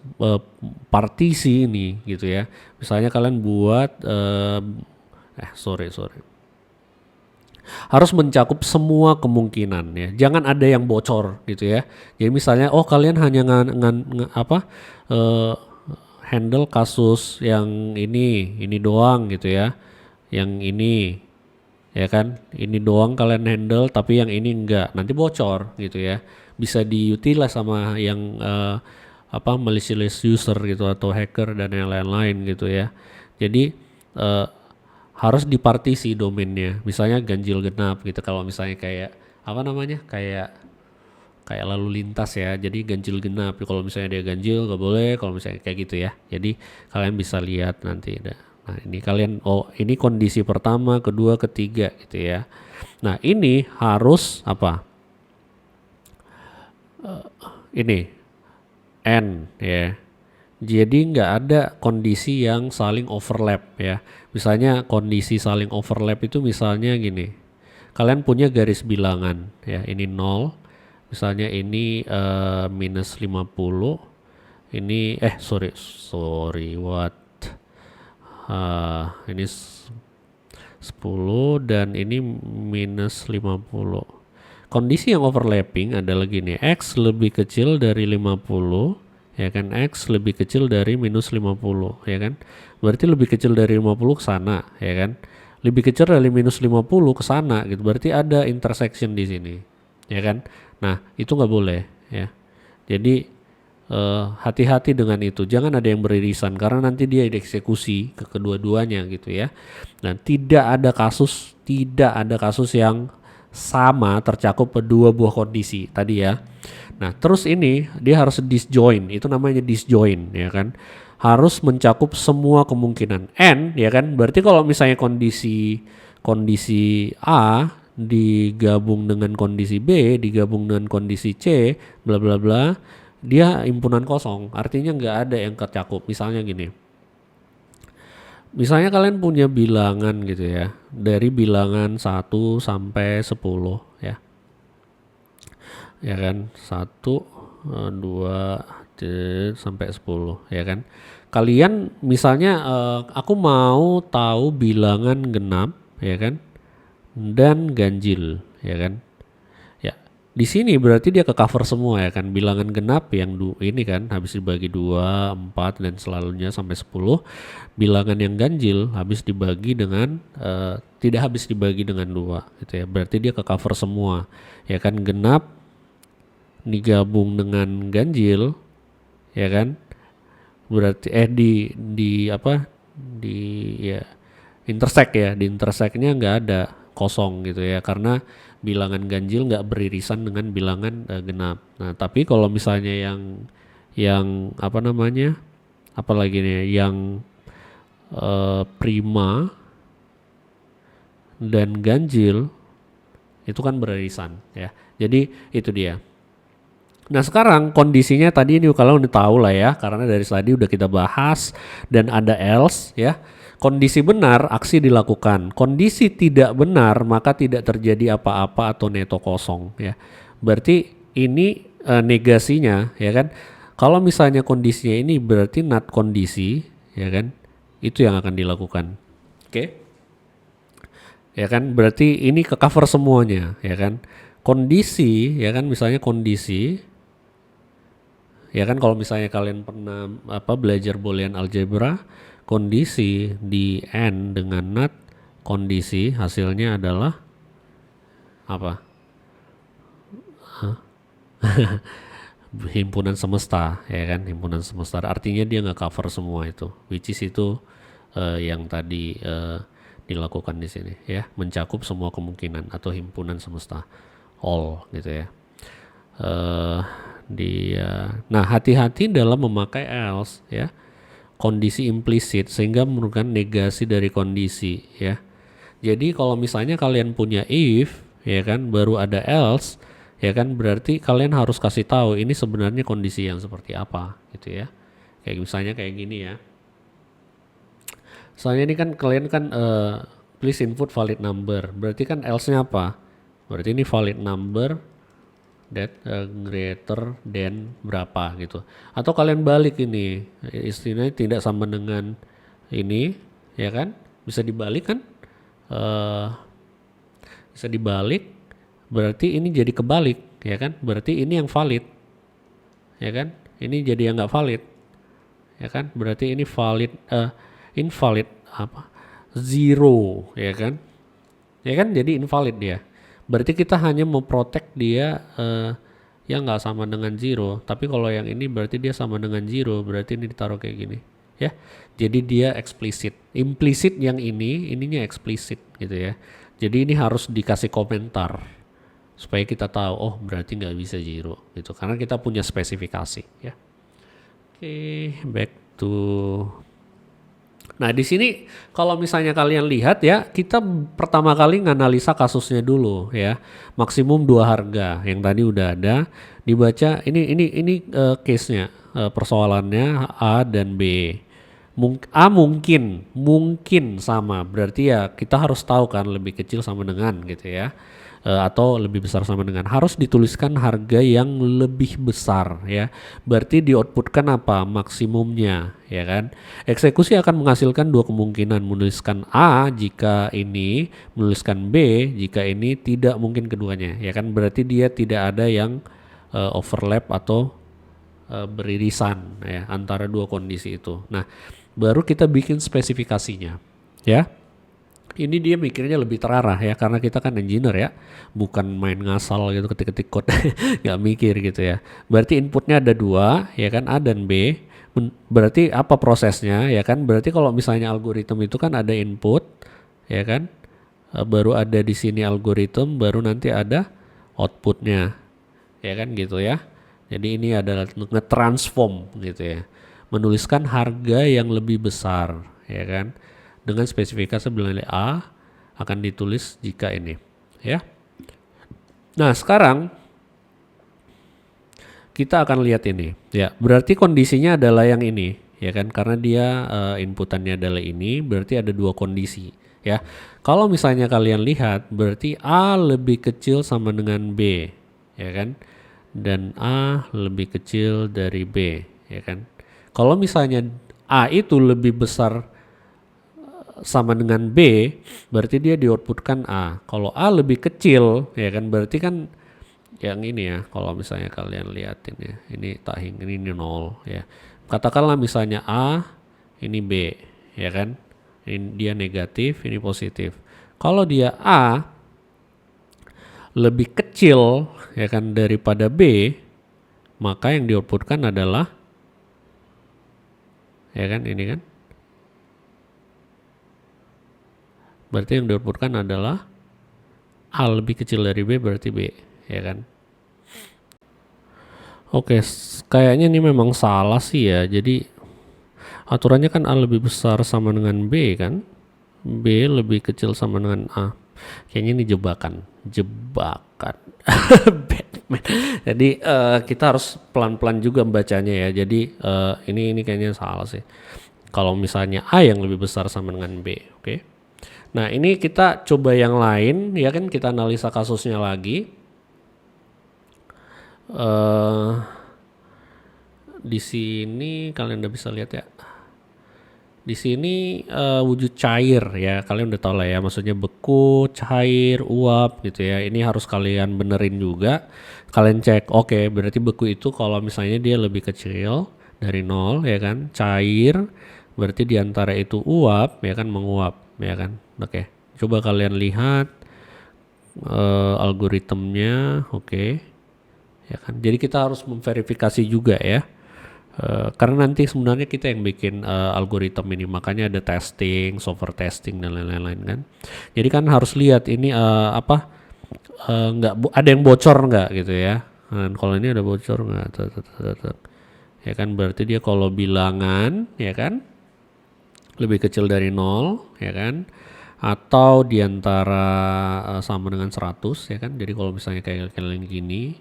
partisi ini gitu ya. Misalnya kalian buat harus mencakup semua kemungkinan ya. Jangan ada yang bocor gitu ya. Jadi misalnya kalian hanya handle kasus yang ini doang gitu ya. Yang ini ya kan, ini doang kalian handle tapi yang ini enggak, nanti bocor gitu ya. Bisa diutilize sama yang malicious user gitu atau hacker dan yang lain-lain gitu ya. Jadi harus dipartisi domainnya. Misalnya ganjil genap gitu. Kalau misalnya kayak kayak lalu lintas ya. Jadi ganjil genap. Kalau misalnya dia ganjil nggak boleh. Kalau misalnya kayak gitu ya. Jadi kalian bisa lihat nanti. Nah ini kalian ini kondisi pertama, kedua, ketiga gitu ya. Nah ini harus ini N ya. Jadi nggak ada kondisi yang saling overlap ya. Misalnya kondisi saling overlap itu misalnya gini. Kalian punya garis bilangan ya, ini 0. Misalnya ini minus 50. Ini ini 10 dan ini minus 50. Kondisi yang overlapping adalah gini, X lebih kecil dari 50, ya kan, X lebih kecil dari minus 50, ya kan, berarti lebih kecil dari 50 ke sana, ya kan, lebih kecil dari minus 50 ke sana, gitu, berarti ada intersection di sini, ya kan, nah itu nggak boleh, ya, jadi hati-hati dengan itu, jangan ada yang beririsan, karena nanti dia dieksekusi ke kedua-duanya, gitu ya, dan tidak ada kasus yang sama tercakup dua buah kondisi tadi ya. Nah terus ini dia harus disjoin, itu namanya disjoin ya kan, harus mencakup semua kemungkinan N ya kan. Berarti kalau misalnya kondisi A digabung dengan kondisi B digabung dengan kondisi C bla bla bla, dia himpunan kosong, artinya nggak ada yang tercakup. Misalnya gini, misalnya kalian punya bilangan gitu ya, dari bilangan 1 sampai 10 ya. Ya kan, 1, 2, sampai 10 ya kan. Kalian misalnya aku mau tahu bilangan genap ya kan, dan ganjil ya kan. Di sini berarti dia ke cover semua ya kan, bilangan genap yang ini kan habis dibagi 2, 4 dan selalunya sampai 10. Bilangan yang ganjil habis dibagi dengan tidak habis dibagi dengan 2 gitu ya. Berarti dia ke cover semua. Ya kan, genap digabung dengan ganjil ya kan. Berarti di intersect ya. Di intersectnya nggak ada kosong gitu ya, karena bilangan ganjil nggak beririsan dengan bilangan genap. Nah tapi kalau misalnya yang apalagi nih yang prima dan ganjil itu kan beririsan ya. Jadi itu dia. Nah sekarang kondisinya tadi ini kalau udah tahu lah ya, karena dari tadi udah kita bahas dan ada else ya. Kondisi benar, aksi dilakukan. Kondisi tidak benar, maka tidak terjadi apa-apa atau neto kosong ya. Berarti ini negasinya ya kan. Kalau misalnya kondisinya ini berarti not kondisi ya kan. Itu yang akan dilakukan. Oke. Ya kan, berarti ini ke cover semuanya ya kan. Kondisi ya kan, misalnya kondisi ya kan, kalau misalnya kalian pernah belajar Boolean algebra, kondisi di AND dengan NOT kondisi hasilnya adalah apa? Himpunan semesta ya kan, himpunan semesta. Artinya dia nggak cover semua itu, which is itu yang tadi dilakukan di sini ya, mencakup semua kemungkinan atau himpunan semesta, all gitu ya. Nah, hati-hati dalam memakai else ya, kondisi implisit sehingga merupakan negasi dari kondisi ya. Jadi kalau misalnya kalian punya if ya kan, baru ada else ya kan, berarti kalian harus kasih tahu ini sebenarnya kondisi yang seperti apa gitu ya. Kayak misalnya kayak gini ya. Soalnya ini kan kalian kan please input valid number. Berarti kan else-nya apa? Berarti ini valid number that greater than berapa gitu. Atau kalian balik ini, istilahnya tidak sama dengan ini ya kan? Bisa dibalik kan? Bisa dibalik, berarti ini jadi kebalik ya kan? Berarti ini yang valid ya kan? Ini jadi yang nggak valid ya kan? Berarti ini valid invalid apa? Zero ya kan? Ya kan, jadi invalid dia. Berarti kita hanya memprotek dia yang nggak sama dengan zero. Tapi kalau yang ini berarti dia sama dengan zero. Berarti ini ditaruh kayak gini ya. Jadi dia eksplisit. Implisit yang ininya eksplisit gitu ya. Jadi ini harus dikasih komentar supaya kita tahu, oh berarti nggak bisa zero gitu. Karena kita punya spesifikasi ya. Oke, back to. Nah, di sini kalau misalnya kalian lihat ya, kita pertama kali nganalisa kasusnya dulu ya. Maksimum 2 harga yang tadi udah ada dibaca. Ini case-nya, persoalannya A dan B. A mungkin sama. Berarti ya kita harus tahu kan lebih kecil sama dengan gitu ya. Atau lebih besar sama dengan, harus dituliskan harga yang lebih besar ya. Berarti di outputkan apa? Maksimumnya ya kan. Eksekusi akan menghasilkan 2 kemungkinan, menuliskan A jika ini, menuliskan B jika ini, tidak mungkin keduanya ya kan. Berarti dia tidak ada yang overlap atau beririsan ya antara 2 kondisi itu. Nah, baru kita bikin spesifikasinya ya. Ini dia mikirnya lebih terarah ya, karena kita kan engineer ya, bukan main ngasal gitu ketik-ketik code, nggak mikir gitu ya. Berarti inputnya ada 2 ya kan, A dan B. Berarti apa prosesnya ya kan? Berarti kalau misalnya algoritma itu kan ada input ya kan, baru ada di sini algoritma, baru nanti ada outputnya ya kan gitu ya. Jadi ini adalah nge-transform gitu ya, menuliskan harga yang lebih besar ya kan, dengan spesifikasi bernilai A akan ditulis jika ini ya. Nah, sekarang kita akan lihat ini ya. Berarti kondisinya adalah yang ini ya kan, karena dia inputannya adalah ini, berarti ada 2 kondisi ya. Kalau misalnya kalian lihat, berarti A lebih kecil sama dengan B ya kan, dan A lebih kecil dari B ya kan. Kalau misalnya A itu lebih besar sama dengan B, berarti dia di-outputkan A. Kalau A lebih kecil ya kan, berarti kan yang ini ya. Kalau misalnya kalian liatin ya, ini tahing, ini 0 ya. Katakanlah misalnya A, ini B ya kan, ini dia negatif, ini positif. Kalau dia A lebih kecil ya kan daripada B, maka yang di-outputkan adalah ya kan, ini kan, berarti yang di-outputkan adalah A lebih kecil dari B, berarti B ya kan. Oke, kayaknya ini memang salah sih ya. Jadi aturannya kan A lebih besar sama dengan B kan, B lebih kecil sama dengan A. Kayaknya ini jebakan Batman. Jadi kita harus pelan-pelan juga membacanya ya. Jadi ini kayaknya salah sih. kalau misalnya A yang lebih besar sama dengan B. Oke. Nah, ini kita coba yang lain ya kan, kita analisa kasusnya lagi. Di sini kalian udah bisa lihat ya. Di sini wujud cair ya, kalian udah tahu lah ya, maksudnya beku, cair, uap gitu ya. Ini harus kalian benerin juga. Kalian cek, oke, berarti beku itu kalau misalnya dia lebih kecil dari 0 ya kan, cair, berarti diantara itu uap ya kan, menguap ya kan. Oke, coba kalian lihat algoritmnya, oke ya kan. Jadi kita harus memverifikasi juga ya. Karena nanti sebenarnya kita yang bikin algoritma ini, makanya ada testing, software testing dan lain-lain kan. Jadi kan harus lihat ini nggak ada yang bocor nggak gitu ya. Dan kalau ini ada bocor nggak, ya kan, berarti dia kalau bilangan ya kan lebih kecil dari 0 ya kan, atau diantara sama dengan 100 ya kan. Jadi kalau misalnya kayak kalian gini,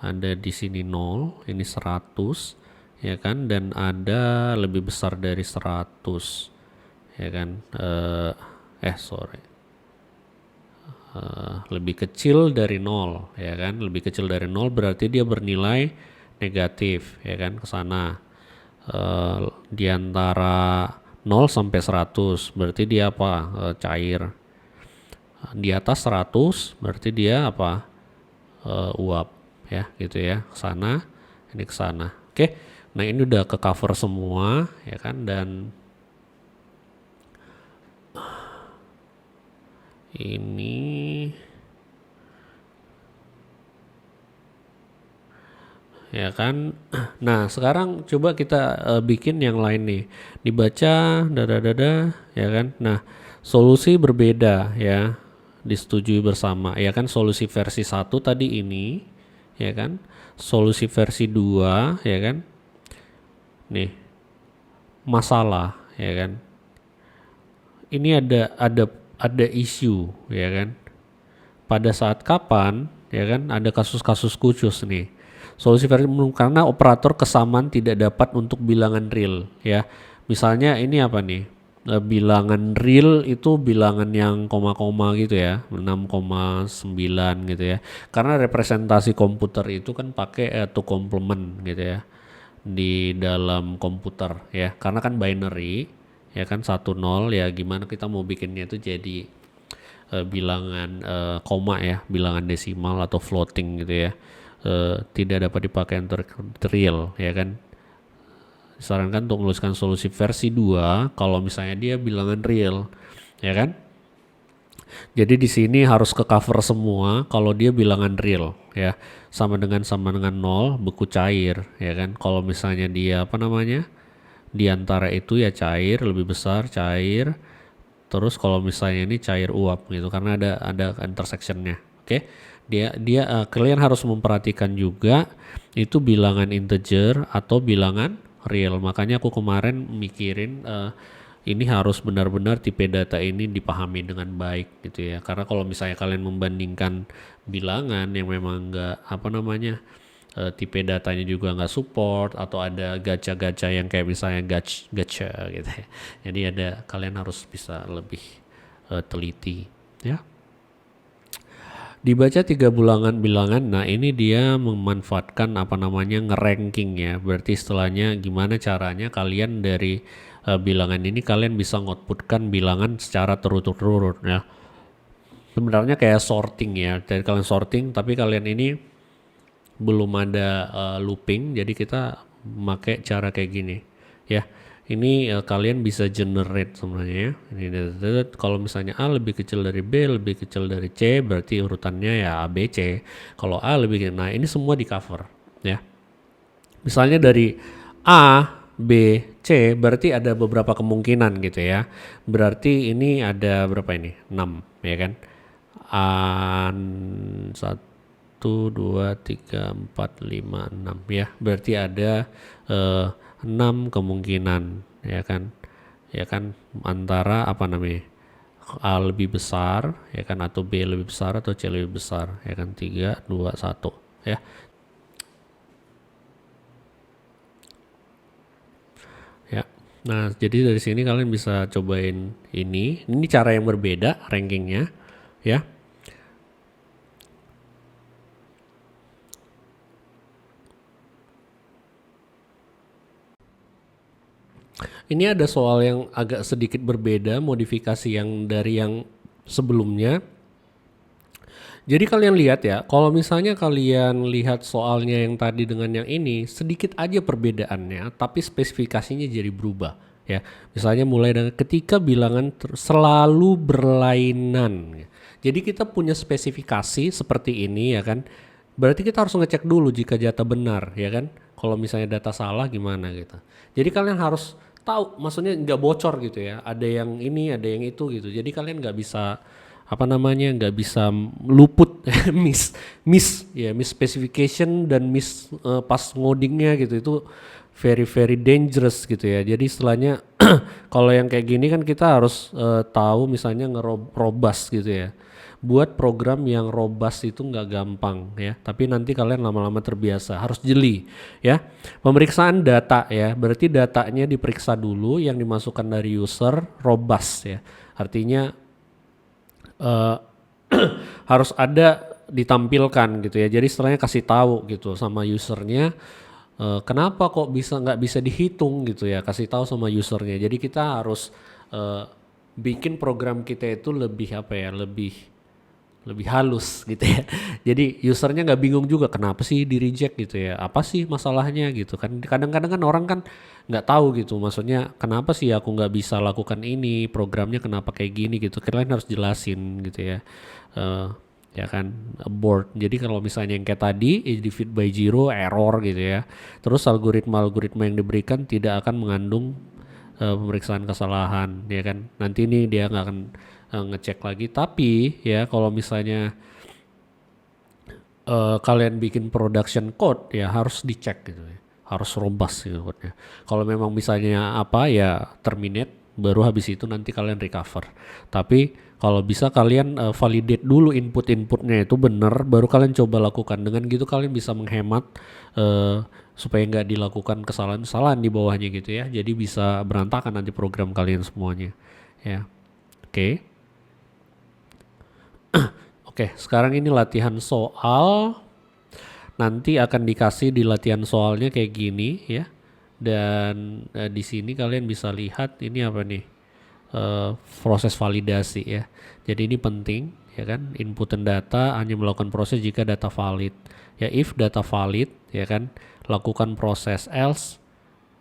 ada di sini 0, ini 100 ya kan, dan ada lebih besar dari 100 ya kan, lebih kecil dari 0 ya kan, lebih kecil dari 0 berarti dia bernilai negatif ya kan, ke sana. Di antara 0 sampai 100 berarti dia apa, cair. Di atas 100 berarti dia apa, uap ya gitu ya, ke sana, ini ke sana. Oke. Nah, ini udah ke cover semua ya kan, dan ini ya kan. Nah, sekarang coba kita bikin yang lain nih. Dibaca dada ya kan. Nah, solusi berbeda ya, disetujui bersama ya kan. Solusi versi 1 tadi ini ya kan. Solusi versi 2 ya kan. Nih, masalah ya kan. Ini ada isu ya kan. Pada saat kapan ya kan, ada kasus-kasus khusus nih. Solusi versi karena operator kesamaan tidak dapat untuk bilangan real ya. Misalnya ini apa nih? Bilangan real itu bilangan yang koma-koma gitu ya, 6,9 gitu ya. Karena representasi komputer itu kan pakai to complement gitu ya di dalam komputer ya, karena kan binary ya kan, 1 0 ya, gimana kita mau bikinnya itu jadi bilangan koma ya, bilangan desimal atau floating gitu ya, tidak dapat dipakai untuk real ya kan. Disarankan untuk menuliskan solusi versi 2 kalau misalnya dia bilangan real ya kan. Jadi di sini harus ke cover semua kalau dia bilangan real ya. Sama dengan 0 beku cair ya kan. Kalau misalnya dia apa namanya, di antara itu ya cair, lebih besar cair. Terus kalau misalnya ini cair uap gitu, karena ada intersectionnya. Oke. Dia kalian harus memperhatikan juga itu bilangan integer atau bilangan real. Makanya aku kemarin mikirin ini harus benar-benar tipe data ini dipahami dengan baik gitu ya. Karena kalau misalnya kalian membandingkan bilangan yang memang enggak apa namanya, tipe datanya juga nggak support, atau ada gacha-gacha yang kayak misalnya gacha gitu ya. Jadi kalian harus bisa lebih teliti ya. Dibaca 3 bilangan. Nah, ini dia memanfaatkan apa namanya, ngeranking ya. Berarti istilahnya gimana caranya kalian dari bilangan ini kalian bisa ngoutputkan bilangan secara terurut-urut ya. Sebenarnya kayak sorting ya. Dari kalian sorting, tapi kalian ini belum ada looping, jadi kita pakai cara kayak gini ya. Ini kalian bisa generate sebenarnya ya. Ini kalau misalnya A lebih kecil dari B, lebih kecil dari C, berarti urutannya ya A, B, C. Kalau A lebih kecil, nah ini semua di cover ya. Misalnya dari A, B, C, berarti ada beberapa kemungkinan gitu ya. Berarti ini ada berapa ini? 6 ya kan. A 1, 2, 3, 4, 5, 6 ya. Berarti ada 6 kemungkinan ya kan. Ya kan, antara apa namanya, A lebih besar ya kan, atau B lebih besar, atau C lebih besar ya kan. 3, 2, 1 ya. Ya. Nah, jadi dari sini kalian bisa cobain ini. Ini cara yang berbeda rankingnya, ya. Ini ada soal yang agak sedikit berbeda, modifikasi yang dari yang sebelumnya. Jadi kalian lihat ya, kalau misalnya kalian lihat soalnya yang tadi dengan yang ini, sedikit aja perbedaannya, tapi spesifikasinya jadi berubah. Ya, misalnya mulai dengan ketika bilangan selalu berlainan. Jadi kita punya spesifikasi seperti ini ya kan. Berarti kita harus ngecek dulu jika data benar ya kan. Kalau misalnya data salah gimana gitu. Jadi kalian harus tahu, maksudnya nggak bocor gitu ya. Ada yang ini, ada yang itu gitu. Jadi kalian nggak bisa apa namanya, nggak bisa luput miss specification dan miss pas ngodingnya gitu. Itu very very dangerous gitu ya. Jadi istilahnya kalau yang kayak gini kan kita harus tahu misalnya ngerobas gitu ya. Buat program yang robust itu nggak gampang ya, tapi nanti kalian lama-lama terbiasa, harus jeli ya. Pemeriksaan data ya, berarti datanya diperiksa dulu yang dimasukkan dari user robust ya, artinya harus ada ditampilkan gitu ya. Jadi istilahnya kasih tahu gitu sama usernya kenapa kok nggak bisa dihitung gitu ya, kasih tahu sama usernya. Jadi kita harus bikin program kita itu lebih apa ya, lebih halus gitu ya. Jadi usernya nggak bingung juga kenapa sih di reject gitu ya, apa sih masalahnya gitu kan. Kadang-kadang kan orang kan nggak tahu gitu, maksudnya kenapa sih aku nggak bisa lakukan ini, programnya kenapa kayak gini gitu. Kalian harus jelasin gitu ya. Ya kan, abort. Jadi kalau misalnya yang kayak tadi divide by zero error gitu ya, terus algoritma yang diberikan tidak akan mengandung pemeriksaan kesalahan ya kan. Nanti ini dia nggak akan ngecek lagi. Tapi ya kalau misalnya kalian bikin production code ya harus dicek gitu ya, harus robust gitu code-nya. Kalau memang misalnya apa ya terminate, baru habis itu nanti kalian recover. Tapi kalau bisa kalian validate dulu inputnya itu benar, baru kalian coba lakukan. Dengan gitu kalian bisa menghemat supaya nggak dilakukan kesalahan-kesalahan di bawahnya gitu ya. Jadi bisa berantakan nanti program kalian semuanya ya. Oke. Oke, sekarang ini latihan soal. Nanti akan dikasih di latihan soalnya kayak gini ya. Dan di sini kalian bisa lihat ini apa nih? Proses validasi ya. Jadi ini penting ya kan. Input dan data hanya melakukan proses jika data valid. Ya, if data valid ya kan, lakukan proses, else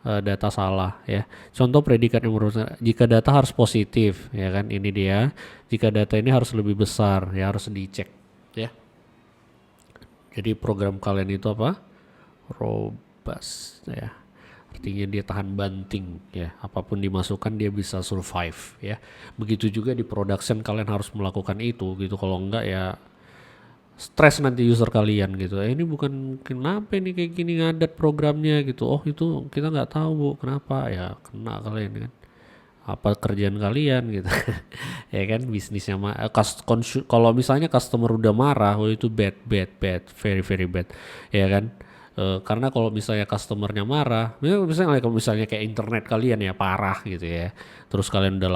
data salah ya. Contoh predikat yang merupakan jika data harus positif ya kan, ini dia. Jika data ini harus lebih besar ya, harus dicek ya. Jadi program kalian itu apa? Robust ya. Artinya dia tahan banting ya. Apapun dimasukkan dia bisa survive ya. Begitu juga di production kalian harus melakukan itu gitu. Kalau enggak ya stres nanti user kalian gitu. Ini bukan kenapa ini kayak gini ngadat programnya gitu. Oh itu kita nggak tahu bu kenapa ya, kena kalian kan. Apa kerjaan kalian gitu. Ya kan bisnisnya kalau misalnya customer udah marah, oh itu bad, very very bad. Ya kan. Karena kalau misalnya customernya marah, misalnya kalau misalnya kayak internet kalian ya parah gitu ya. Terus kalian udah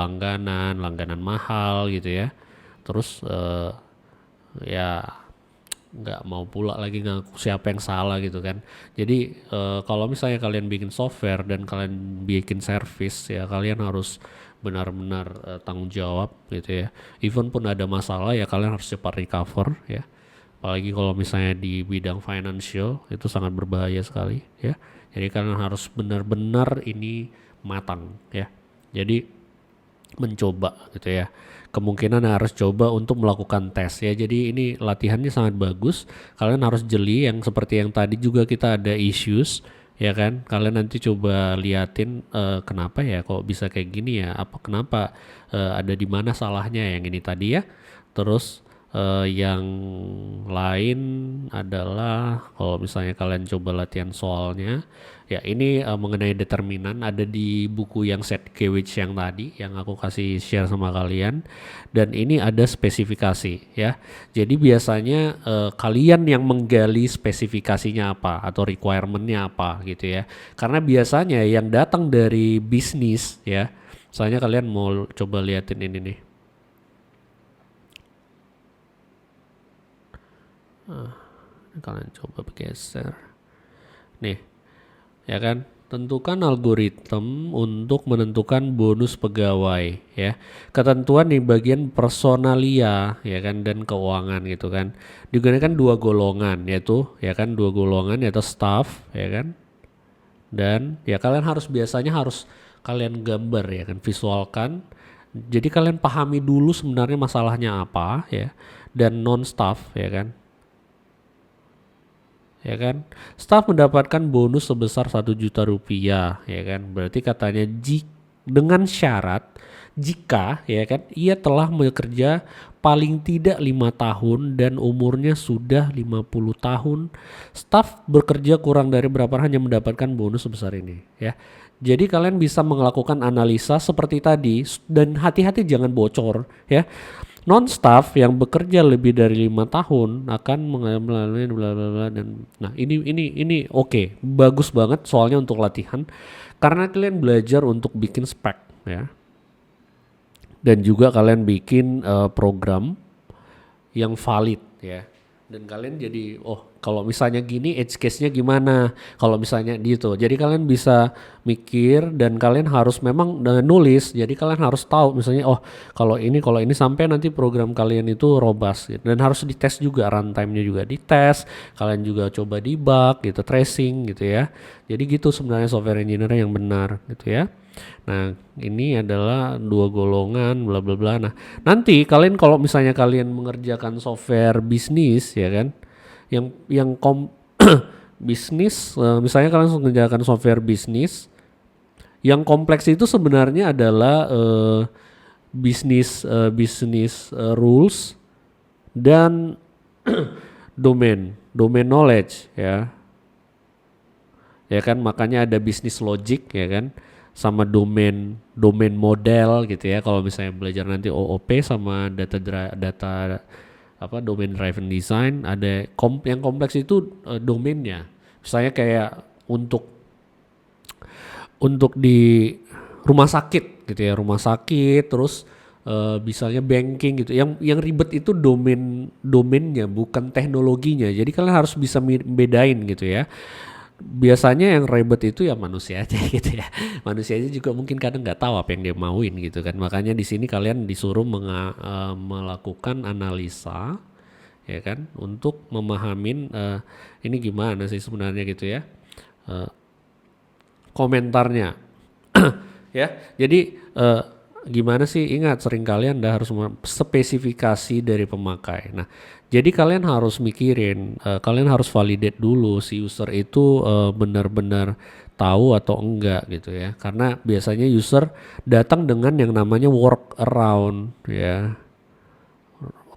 langganan mahal gitu ya. Terus ya nggak mau pula lagi ngaku siapa yang salah gitu kan. Jadi kalau misalnya kalian bikin software dan kalian bikin service ya, kalian harus benar-benar tanggung jawab gitu ya. Even pun ada masalah ya kalian harus cepat recover ya. Apalagi kalau misalnya di bidang financial itu sangat berbahaya sekali ya. Jadi kalian harus benar-benar ini matang ya. Jadi mencoba gitu ya. Kemungkinan harus coba untuk melakukan tes ya. Jadi ini latihannya sangat bagus. Kalian harus jeli, yang seperti yang tadi juga kita ada issues ya kan. Kalian nanti coba liatin kenapa ya kok bisa kayak gini ya. Apa kenapa ada di mana salahnya yang ini tadi ya. Terus Yang lain adalah kalau misalnya kalian coba latihan soalnya, ya ini mengenai determinan ada di buku yang set Kewich yang tadi yang aku kasih share sama kalian, dan ini ada spesifikasi ya. Jadi biasanya kalian yang menggali spesifikasinya apa atau requirementnya apa gitu ya. Karena biasanya yang datang dari bisnis ya. Misalnya kalian mau coba liatin ini nih. Kalian coba geser. Nih, ya kan? Tentukan algoritma untuk menentukan bonus pegawai ya. Ketentuan di bagian personalia ya kan dan keuangan gitu kan. Digunakan dua golongan yaitu ya kan dua golongan yaitu staff ya kan. Dan ya kalian biasanya harus kalian gambar ya kan, visualkan. Jadi kalian pahami dulu sebenarnya masalahnya apa ya. Dan non staff ya kan. Ya kan, staf mendapatkan bonus sebesar 1 juta rupiah ya kan, berarti katanya dengan syarat jika ya kan ia telah bekerja paling tidak 5 tahun dan umurnya sudah 50 tahun. Staf bekerja kurang dari berapa hanya mendapatkan bonus sebesar ini ya. Jadi kalian bisa melakukan analisa seperti tadi dan hati-hati jangan bocor ya. Non-staff yang bekerja lebih dari 5 tahun akan melalui bla bla bla dan nah ini oke, bagus banget soalnya untuk latihan karena kalian belajar untuk bikin spek ya, dan juga kalian bikin program yang valid ya, dan kalian jadi kalau misalnya gini edge case-nya gimana kalau misalnya gitu. Jadi kalian bisa mikir dan kalian harus memang dengan nulis. Jadi kalian harus tahu misalnya kalau ini sampai nanti program kalian itu robust gitu. Dan harus dites juga, runtime-nya juga dites. Kalian juga coba debug gitu, tracing gitu ya. Jadi gitu sebenarnya software engineer yang benar gitu ya. Nah, ini adalah dua golongan bla bla bla. Nah, nanti kalian kalau misalnya kalian mengerjakan software bisnis ya kan, yang bisnis, misalnya kalian mengerjakan software bisnis, yang kompleks itu sebenarnya adalah bisnis rules dan domain knowledge ya. Ya kan, makanya ada bisnis logic ya kan, sama domain model gitu ya. Kalau misalnya belajar nanti OOP sama data domain driven design, ada yang kompleks itu domainnya. Misalnya kayak untuk di rumah sakit gitu ya, terus misalnya banking gitu. Yang ribet itu domainnya bukan teknologinya. Jadi kalian harus bisa bedain gitu ya. Biasanya yang ribet itu ya manusia aja gitu ya. Manusia aja juga mungkin kadang nggak tahu apa yang dia mauin gitu kan. Makanya di sini kalian disuruh melakukan analisa ya kan untuk memahamin ini gimana sih sebenarnya gitu ya. Komentarnya ya. Jadi gimana sih, ingat seringkali Anda harus spesifikasi dari pemakai. Nah, jadi kalian harus mikirin, kalian harus validate dulu si user itu benar-benar tahu atau enggak gitu ya. Karena biasanya user datang dengan yang namanya workaround ya.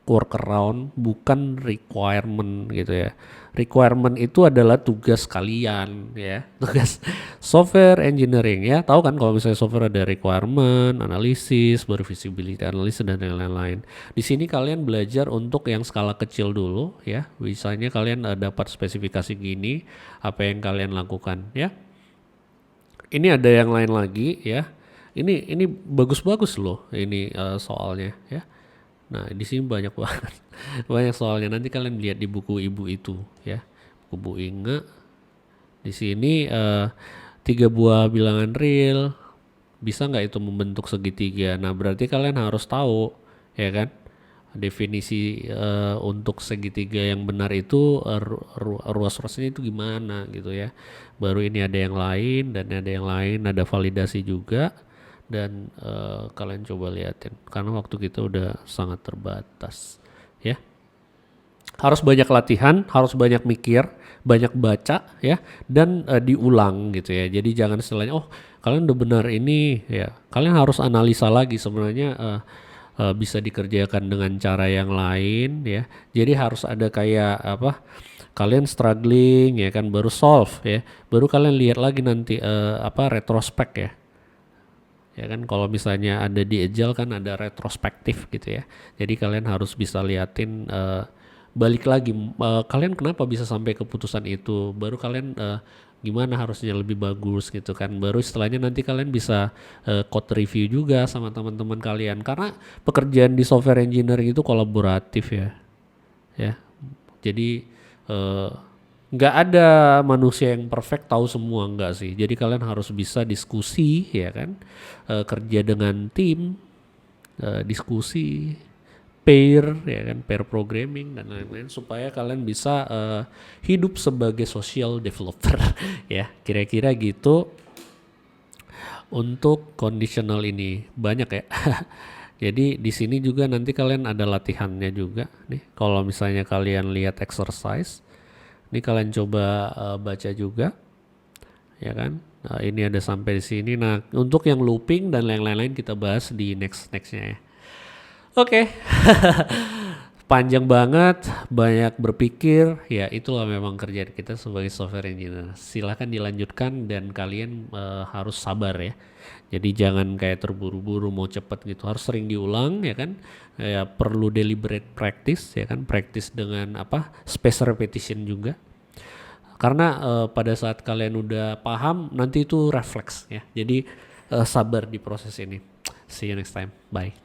Workaround bukan requirement gitu ya. Requirement itu adalah tugas kalian ya, tugas software engineering ya. Tahu kan kalau misalnya software ada requirement, analisis, baru visibility analysis dan lain-lain. Di sini kalian belajar untuk yang skala kecil dulu ya. Misalnya kalian dapat spesifikasi gini, apa yang kalian lakukan ya. Ini ada yang lain lagi ya. Ini bagus-bagus loh ini soalnya ya. Nah, di sini banyak banget. Banyak soalnya, nanti kalian lihat di buku ibu itu ya. Buku Bu Inge. Di sini 3 buah bilangan real. Bisa nggak itu membentuk segitiga? Nah, berarti kalian harus tahu ya kan. Definisi untuk segitiga yang benar itu ruas-ruasnya itu gimana gitu ya. Baru ini ada yang lain dan ada yang lain, ada validasi juga. Dan kalian coba liatin karena waktu kita udah sangat terbatas ya. Harus banyak latihan, harus banyak mikir, banyak baca ya, dan diulang gitu ya. Jadi jangan istilahnya kalian udah benar ini ya, kalian harus analisa lagi sebenarnya bisa dikerjakan dengan cara yang lain ya. Jadi harus ada kayak apa? Kalian struggling ya kan baru solve ya. Baru kalian lihat lagi nanti apa retrospek ya. Ya kan kalau misalnya ada di Agile kan ada retrospektif gitu ya. Jadi kalian harus bisa liatin balik lagi kalian kenapa bisa sampai keputusan itu. Baru kalian gimana harusnya lebih bagus gitu kan. Baru setelahnya nanti kalian bisa code review juga sama teman-teman kalian karena pekerjaan di software engineering itu kolaboratif ya. Ya. Jadi nggak ada manusia yang perfect tahu semua enggak sih. Jadi kalian harus bisa diskusi ya kan, kerja dengan tim, diskusi, pair ya kan, pair programming dan lain-lain supaya kalian bisa hidup sebagai social developer ya. Kira-kira gitu untuk conditional ini banyak ya. Jadi di sini juga nanti kalian ada latihannya juga nih. Kalau misalnya kalian lihat exercise, ini kalian coba baca juga, ya kan? Nah, ini ada sampai di sini. Nah, untuk yang looping dan yang lain-lain kita bahas di nextnya ya. Oke, panjang banget, banyak berpikir. Ya itulah memang kerjaan kita sebagai software engineer. Silahkan dilanjutkan dan kalian harus sabar ya. Jadi jangan kayak terburu-buru mau cepet gitu. Harus sering diulang ya kan. Ya perlu deliberate practice ya kan. Practice dengan apa? Spaced repetition juga. Karena pada saat kalian udah paham nanti itu refleks ya. Jadi sabar di proses ini. See you next time. Bye.